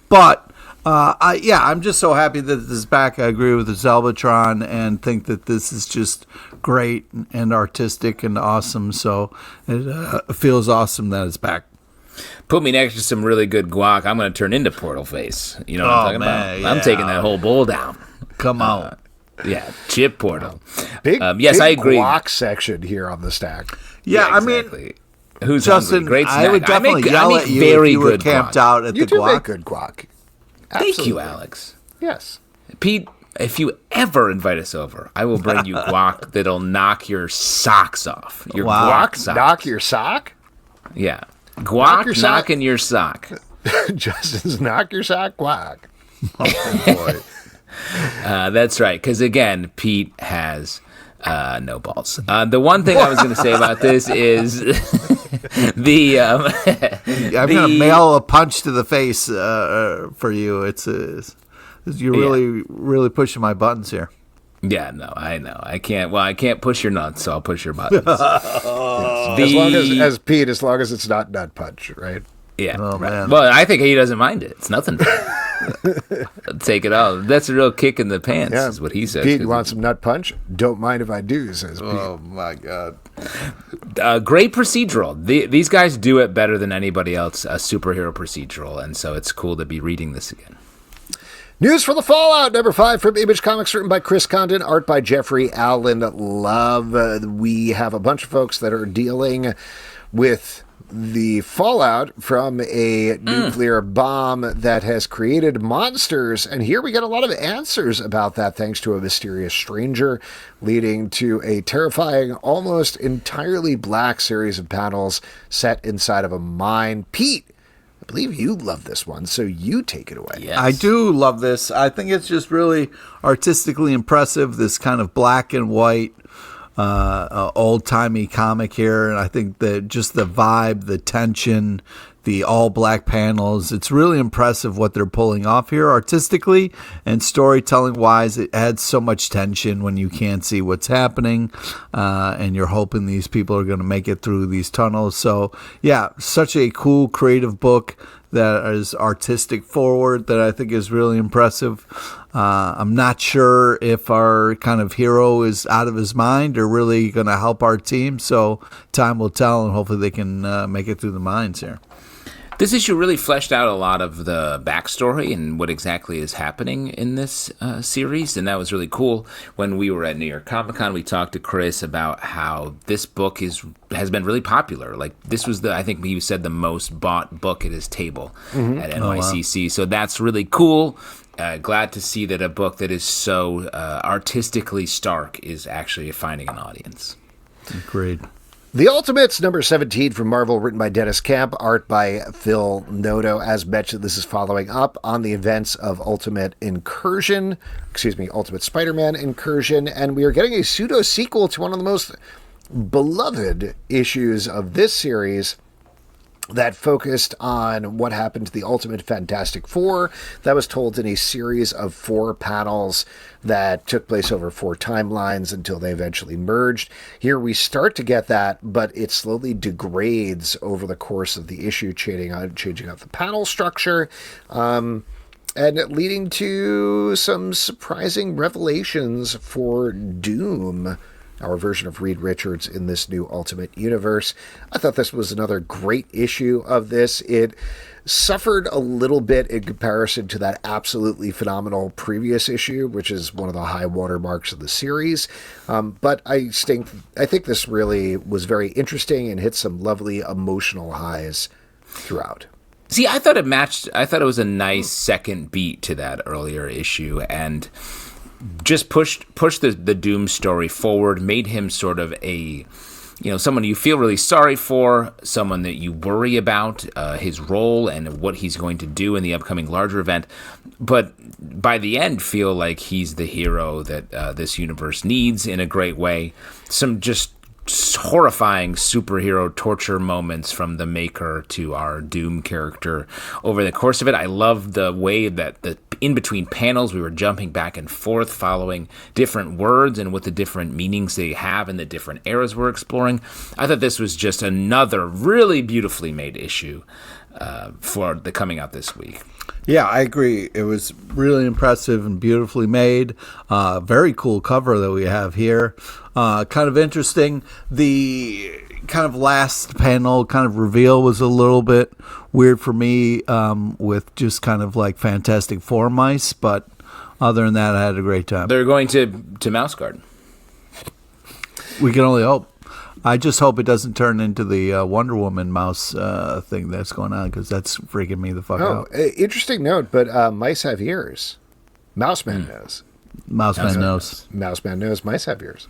But, I'm just so happy that this is back. I agree with the Zelbatron and think that this is just great and artistic and awesome. So it feels awesome that it's back.
Put me next to some really good guac, I'm going to turn into Portal Face. You know what I'm talking about? I'm taking that whole bowl down.
Come on.
Yeah, chip portal.
Big,
yes,
big
I agree.
Guac section here on the stack.
Yeah,
exactly.
I mean,
Who's
Justin,
hungry? Great snack.
I would definitely yell at you
very
if you were
good
camped
guac.
out at
You
the
do make
guac.
good guac.
Thank
Absolutely.
you, Alex.
Yes.
Pete, if you ever invite us over, I will bring you guac that'll knock your socks off. Your
Wow.
guac socks.
Knock your sock?
Yeah. Guac
your sock?
knocking your sock.
Justin's knock your sock guac. Oh, boy.
That's right. Because, again, Pete has no balls. The one thing I was going to say about this is the...
I'm going to mail a punch to the face for you. You're really pushing my buttons here.
Yeah, no, I know. I can't push your nuts, so I'll push your buttons.
As long as it's not nut punch, right?
Yeah.
Oh,
right.
man.
Well, I think he doesn't mind it. It's nothing. Take it all. That's a real kick in the pants,
Yeah.
is what he says.
Pete, you want some nut punch? Don't mind if I do, says Pete.
Oh, my God.
Great procedural. These guys do it better than anybody else, a superhero procedural, and so it's cool to be reading this again.
News for the Fallout, number 5 from Image Comics, written by Chris Condon, art by Jeffrey Allen Love. We have a bunch of folks that are dealing with the fallout from a nuclear bomb that has created monsters. And here we get a lot of answers about that thanks to a mysterious stranger, leading to a terrifying, almost entirely black series of panels set inside of a mine. Pete, I believe you love this one, so you take it away.
Yes.
I do love this. I think it's just really artistically impressive, this kind of black and white, old-timey comic here. And I think that just the vibe, the tension, the all-black panels, it's really impressive what they're pulling off here artistically and storytelling-wise. It adds so much tension when you can't see what's happening, and you're hoping these people are going to make it through these tunnels. So, yeah, such a cool, creative book that is artistic forward that I think is really impressive. I'm not sure if our kind of hero is out of his mind or really going to help our team. So time will tell, and hopefully they can make it through the mines here.
This issue really fleshed out a lot of the backstory and what exactly is happening in this series, and that was really cool. When we were at New York Comic Con, we talked to Chris about how this book has been really popular. Like, this was I think he said the most bought book at his table at NYCC. Oh, wow. So that's really cool. Glad to see that a book that is so artistically stark is actually finding an audience.
Agreed.
The Ultimates, number 17 from Marvel, written by Dennis Camp, art by Phil Noto. As mentioned, this is following up on the events of Ultimate Spider-Man Incursion, and we are getting a pseudo-sequel to one of the most beloved issues of this series that focused on what happened to the Ultimate Fantastic Four. That was told in a series of 4 panels that took place over 4 timelines until they eventually merged. Here we start to get that, but it slowly degrades over the course of the issue, changing up the panel structure, and leading to some surprising revelations for Doom, our version of Reed Richards in this new Ultimate Universe. I thought this was another great issue of this. It suffered a little bit in comparison to that absolutely phenomenal previous issue, which is one of the high watermarks of the series. But I think this really was very interesting and hit some lovely emotional highs throughout.
See, I thought it matched. I thought it was a nice second beat to that earlier issue, and just pushed the Doom story forward, made him sort of someone you feel really sorry for, someone that you worry about his role and what he's going to do in the upcoming larger event, but by the end feel like he's the hero that this universe needs in a great way. Some just horrifying superhero torture moments from the Maker to our Doom character over the course of it. I love the way that the in between panels we were jumping back and forth following different words and what the different meanings they have in the different eras we're exploring. I thought this was just another really beautifully made issue for the coming out this week.
Yeah, I agree. It was really impressive and beautifully made. Very cool cover that we have here. Kind of interesting. The kind of last panel kind of reveal was a little bit weird for me with just kind of like Fantastic Four mice, but Other than that, I had a great time.
They're going to Mouse Garden.
We can only hope. I just hope it doesn't turn into the Wonder Woman mouse thing that's going on, because that's freaking me the fuck out.
Interesting note, but mice have ears. Mouseman knows.
Mouseman knows.
Mouseman knows. Mice have ears.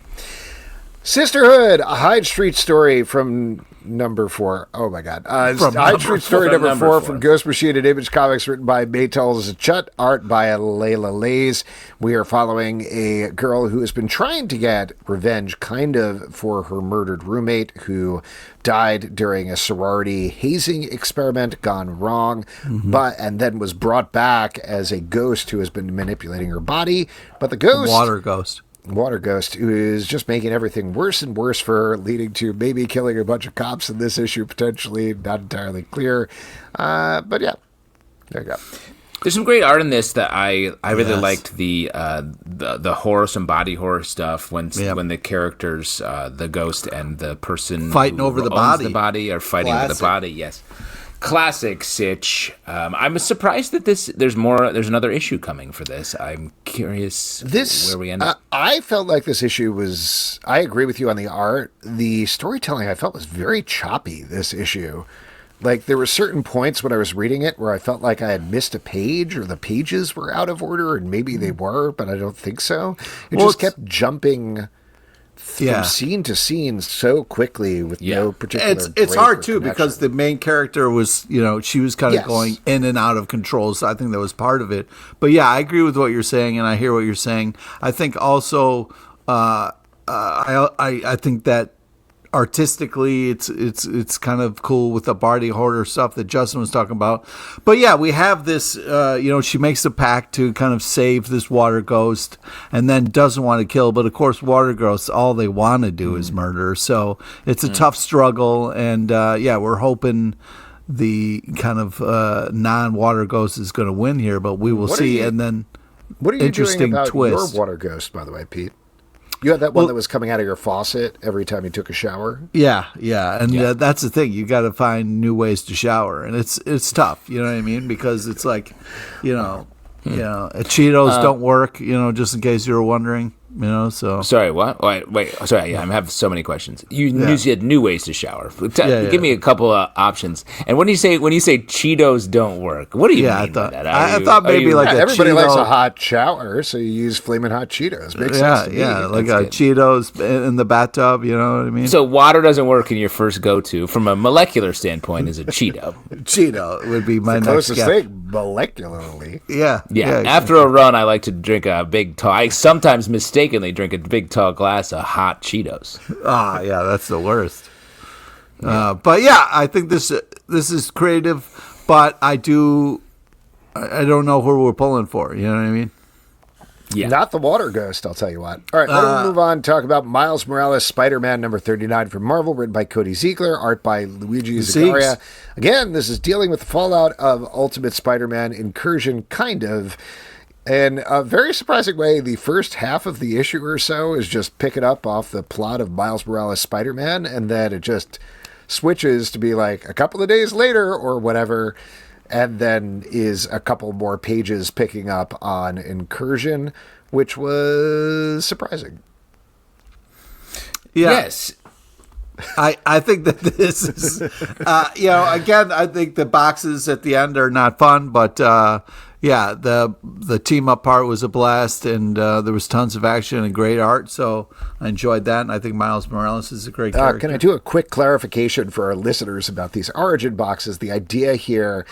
Sisterhood, a Hyde Street story from number 4. Oh my God. Hyde Street story number 4 from Ghost Machine and Image Comics, written by Maytel Zachut, art by Layla Lays. We are following a girl who has been trying to get revenge, kind of, for her murdered roommate who died during a sorority hazing experiment gone wrong, and then was brought back as a ghost who has been manipulating her body. But the ghost... Water Ghost, who is just making everything worse and worse for her, leading to maybe killing a bunch of cops in this issue, potentially. Not entirely clear. But yeah, there you go.
There's some great art in this that I really liked the horror, some body horror stuff when the characters, the ghost and the person
fighting over the body
are fighting over the body. Yes. Classic Sitch. I'm surprised that there's another issue coming for this. I'm curious where we end up.
I felt like this issue was, I agree with you on the art. The storytelling I felt was very choppy this issue. Like, there were certain points when I was reading it where I felt like I had missed a page, or the pages were out of order, and maybe they were, but I don't think so. It just kept jumping from scene to scene so quickly with no particular
It's hard too, because the main character was, she was kind of going in and out of control, so I think that was part of it. But yeah, I agree with what you're saying, and I hear what you're saying. I think also I think that artistically it's kind of cool with the body horror stuff that Justin was talking about. But yeah, we have this she makes a pact to kind of save this water ghost, and then doesn't want to kill, but of course water ghosts, all they want to do is murder, so it's a tough struggle. And we're hoping the kind of non-water ghost is going to win here, but we will see. And then
what are you doing about your water ghost, by the way, Pete? You had that one that was coming out of your faucet every time you took a shower?
Yeah. And that's the thing. You got to find new ways to shower. And it's tough, you know what I mean? Because it's like, Cheetos don't work, just in case you were wondering. So
sorry, what? Wait, sorry, I have so many questions. You said new ways to shower. Give me a couple of options. And when you say Cheetos don't work, what do you mean by that?
I thought maybe
everybody likes a hot shower, so you use Flamin' Hot Cheetos. Makes sense to me.
Like Cheetos in the bathtub. You know what I mean?
So water doesn't work, and your first go-to from a molecular standpoint is a Cheeto.
Cheeto would be my next
closest thing molecularly.
Yeah. After a run, I like to drink a big tall. I sometimes mistakenly drink a big tall glass of hot Cheetos.
Yeah, that's the worst. But yeah, I think this is creative, but I don't know who we're pulling for. You know what I mean?
Yeah. Not the water ghost, I'll tell you what. All right, let's move on and talk about Miles Morales Spider-Man number 39 from Marvel, written by Cody Ziegler, art by Luigi Zagaria. Again, this is dealing with the fallout of Ultimate Spider-Man Incursion, kind of. In a very surprising way, the first half of the issue or so is just picking up off the plot of Miles Morales Spider-Man, and then it just switches to be like a couple of days later or whatever, and then is a couple more pages picking up on Incursion, which was surprising.
Yeah.
Yes.
I think that this is, again, I think the boxes at the end are not fun, but the team up part was a blast, and there was tons of action and great art, so I enjoyed that, and I think Miles Morales is a great character.
Can I do a quick clarification for our listeners about these origin boxes? The idea here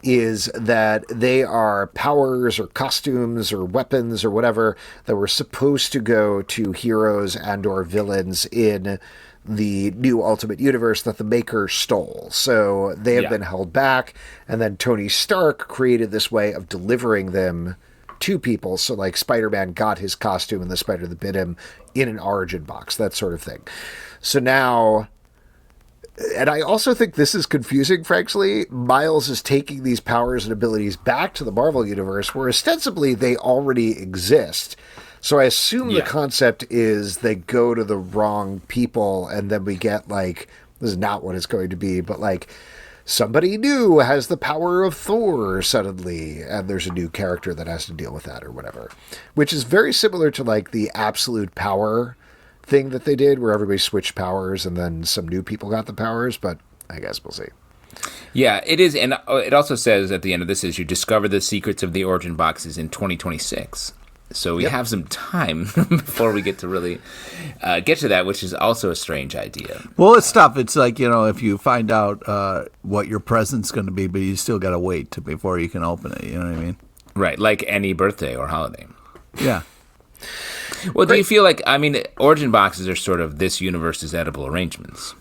is that they are powers or costumes or weapons or whatever that were supposed to go to heroes and or villains in the new Ultimate Universe that the maker stole. So they have been held back, and then Tony Stark created this way of delivering them to people. So like Spider-Man got his costume and the spider that bit him in an origin box, that sort of thing. So now, and I also think this is confusing, frankly, Miles is taking these powers and abilities back to the Marvel Universe where ostensibly they already exist. So I assume the concept is they go to the wrong people, and then we get, like, this is not what it's going to be, but, like, somebody new has the power of Thor suddenly, and there's a new character that has to deal with that or whatever, which is very similar to like the absolute power thing that they did where everybody switched powers and then some new people got the powers, but I guess we'll see.
Yeah, it is. And it also says at the end of this issue, discover the secrets of the origin boxes in 2026. So we have some time before we get to really get to that, which is also a strange idea.
Well, it's tough. It's like, if you find out what your present's going to be, but you still got to wait before you can open it. You know what I mean?
Right, like any birthday or holiday.
Yeah.
Well, do you feel like, origin boxes are sort of this universe's edible arrangements?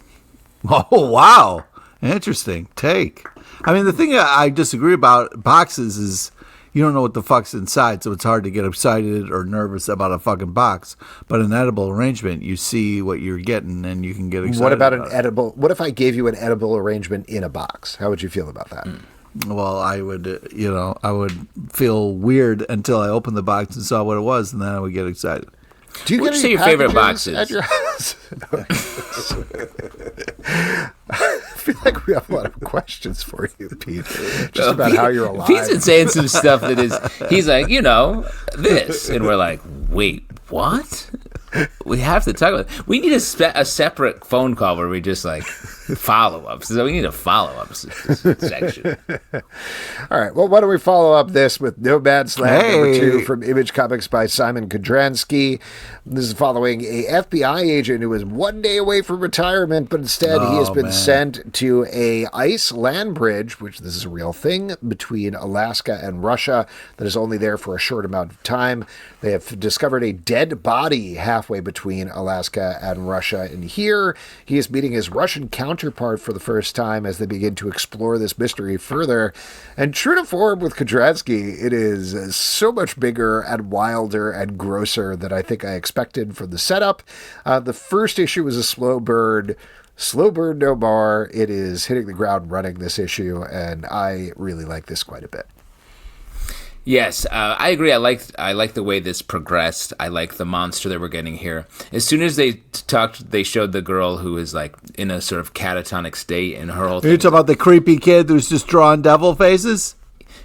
Oh, wow. Interesting take. The thing I disagree about boxes is you don't know what the fuck's inside, so it's hard to get excited or nervous about a fucking box. But an edible arrangement, you see what you're getting and you can get excited.
What about an edible? What if I gave you an edible arrangement in a box? How would you feel about that?
Well, I would, I would feel weird until I opened the box and saw what it was, and then I would get excited.
Do you
What'd you say your favorite box is?
At your house? I feel like we have a lot of questions for you, Pete. Just about
Pete,
how you're alive.
Pete's been saying some stuff that is, he's like, this. And we're like, wait, what? We have to talk about it. We need a separate phone call where we just like follow up. So we need a follow up section.
All right. Well, why don't we follow up this with Nomad's Land number 2 from Image Comics by Simon Kodransky. This is following a FBI agent who is one day away from retirement, but instead he has been sent to a ice land bridge, which this is a real thing, between Alaska and Russia that is only there for a short amount of time. They have discovered a dead body halfway between Alaska and Russia. And here he is meeting his Russian counterpart for the first time as they begin to explore this mystery further. And true to form with Kodransky, it is so much bigger and wilder and grosser than I think I expected from the setup. The first issue was a slow burn, no more. It is hitting the ground running, this issue, and I really like this quite a bit.
Yes, I agree. I like the way this progressed. I like the monster that we're getting here. As soon as they showed the girl who is like in a sort of catatonic state, and her whole thing.
You're talking about the creepy kid who's just drawing devil faces?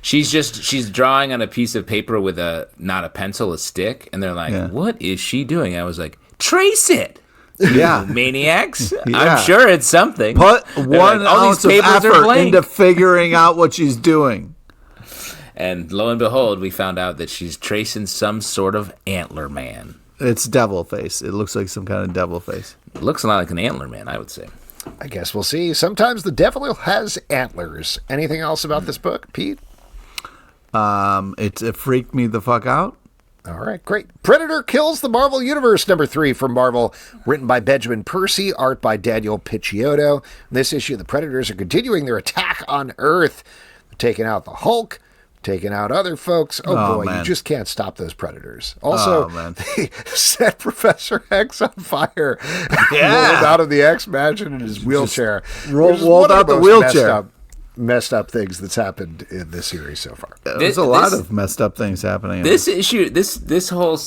She's drawing on a piece of paper with not a pencil, a stick, and they're like, "What is she doing?" I was like, "Trace it."
Yeah,
maniacs. Yeah. I'm sure it's something.
Put one ounce of effort into figuring out what she's doing.
And lo and behold, we found out that she's tracing some sort of antler man.
It's devil face. It looks like some kind of devil face.
It looks a lot like an antler man, I would say.
I guess we'll see. Sometimes the devil has antlers. Anything else about this book, Pete?
It freaked me the fuck out.
All right, great. Predator Kills the Marvel Universe, number 3 from Marvel, written by Benjamin Percy, art by Daniel Picciotto. In this issue, the Predators are continuing their attack on Earth. They're taking out the Hulk, taking out other folks. Oh boy, man. You just can't stop those Predators. Also, they set Professor X on fire and rolled out of the X-Mansion in his wheelchair.
Rolled out the wheelchair.
Messed up things that's happened in this series so far.
There's a lot of messed up things happening.
This issue, this whole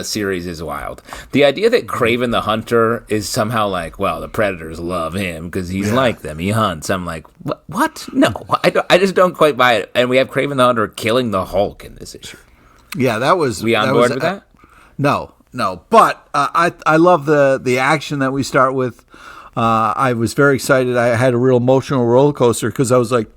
series is wild. The idea that Kraven the Hunter is somehow like, well, the Predators love him because he's like them. He hunts. I'm like, what? No, I just don't quite buy it. And we have Kraven the Hunter killing the Hulk in this issue.
Yeah, that was.
We on board with that?
No. But I love the action that we start with. I was very excited. I had a real emotional roller coaster because I was like,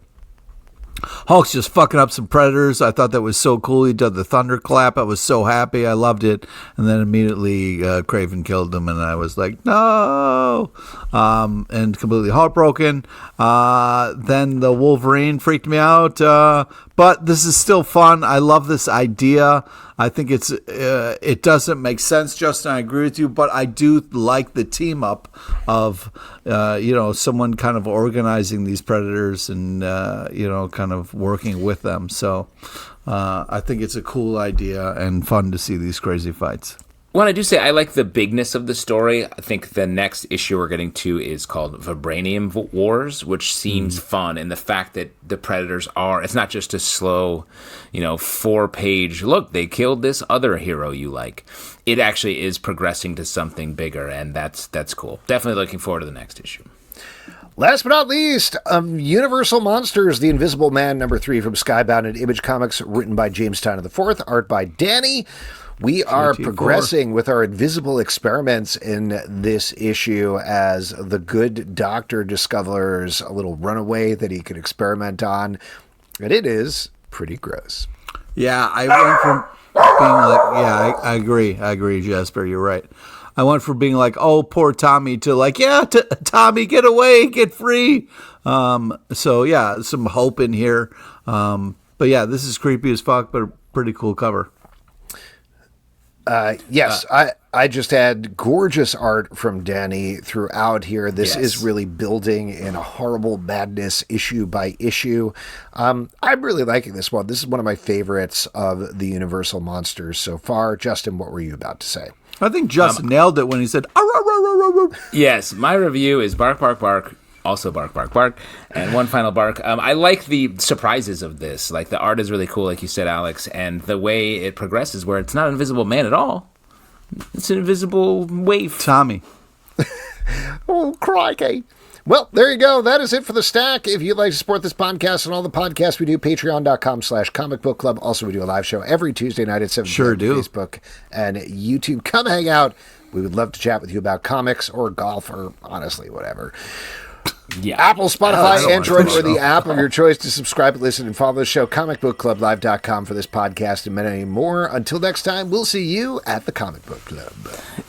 Hulk's just fucking up some Predators. I thought that was so cool. He did the thunderclap. I was so happy. I loved it. And then immediately Kraven killed him, and I was like, no, and completely heartbroken. Then the Wolverine freaked me out. But this is still fun. I love this idea. I think it doesn't make sense, Justin. I agree with you, but I do like the team up of someone kind of organizing these Predators and kind of working with them. So I think it's a cool idea and fun to see these crazy fights.
Well, I do say I like the bigness of the story. I think the next issue we're getting to is called Vibranium Wars, which seems fun. And the fact that the Predators it's not just a slow, 4-page, look, they killed this other hero you like. It actually is progressing to something bigger, and that's cool. Definitely looking forward to the next issue.
Last but not least, Universal Monsters, The Invisible Man, #3 from Skybound and Image Comics, written by James Tynion IV, art by Danny. We are progressing with our invisible experiments in this issue as the good doctor discovers a little runaway that he can experiment on, and it is pretty gross.
Yeah, I went from being like, yeah, I agree, Jasper, you're right. I went from being like, oh, poor Tommy, to like, yeah, Tommy, get away, get free. So, yeah, some hope in here. But, yeah, this is creepy as fuck, but a pretty cool cover.
Yes, I just had gorgeous art from Danny throughout here. This is really building in a horrible madness issue by issue. I'm really liking this one. This is one of my favorites of the Universal Monsters so far. Justin, what were you about to say?
I think Justin nailed it when he said, "Arr, arr, arr, arr, arr."
Yes, my review is bark, bark, bark. Also bark, bark, bark. And one final bark. I like the surprises of this. Like, the art is really cool, like you said, Alex. And the way it progresses, where it's not an invisible man at all. It's an invisible waif.
Tommy.
Oh, crikey. Well, there you go. That is it for the stack. If you'd like to support this podcast and all the podcasts we do, patreon.com/Comic Book Club. Also, we do a live show every Tuesday night at 7 p.m. on Facebook and YouTube. Come hang out. We would love to chat with you about comics or golf or honestly, whatever.
Yeah.
Apple, Spotify, Android, or the app of your choice to subscribe, listen, and follow the show. comicbookclublive.com for this podcast and many more. Until next time, we'll see you at the Comic Book Club.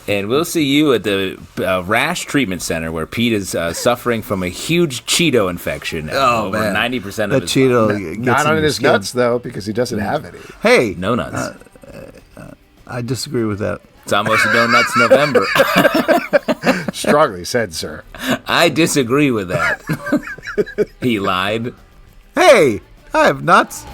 And we'll see you at the Rash Treatment Center, where Pete is suffering from a huge Cheeto infection. Over 90% of his
Cheeto
not on his nuts, though, because he doesn't have any.
Hey.
No nuts.
I disagree with that.
It's almost no nuts November.
Strongly said, sir.
I disagree with that. He lied.
Hey, I have nuts.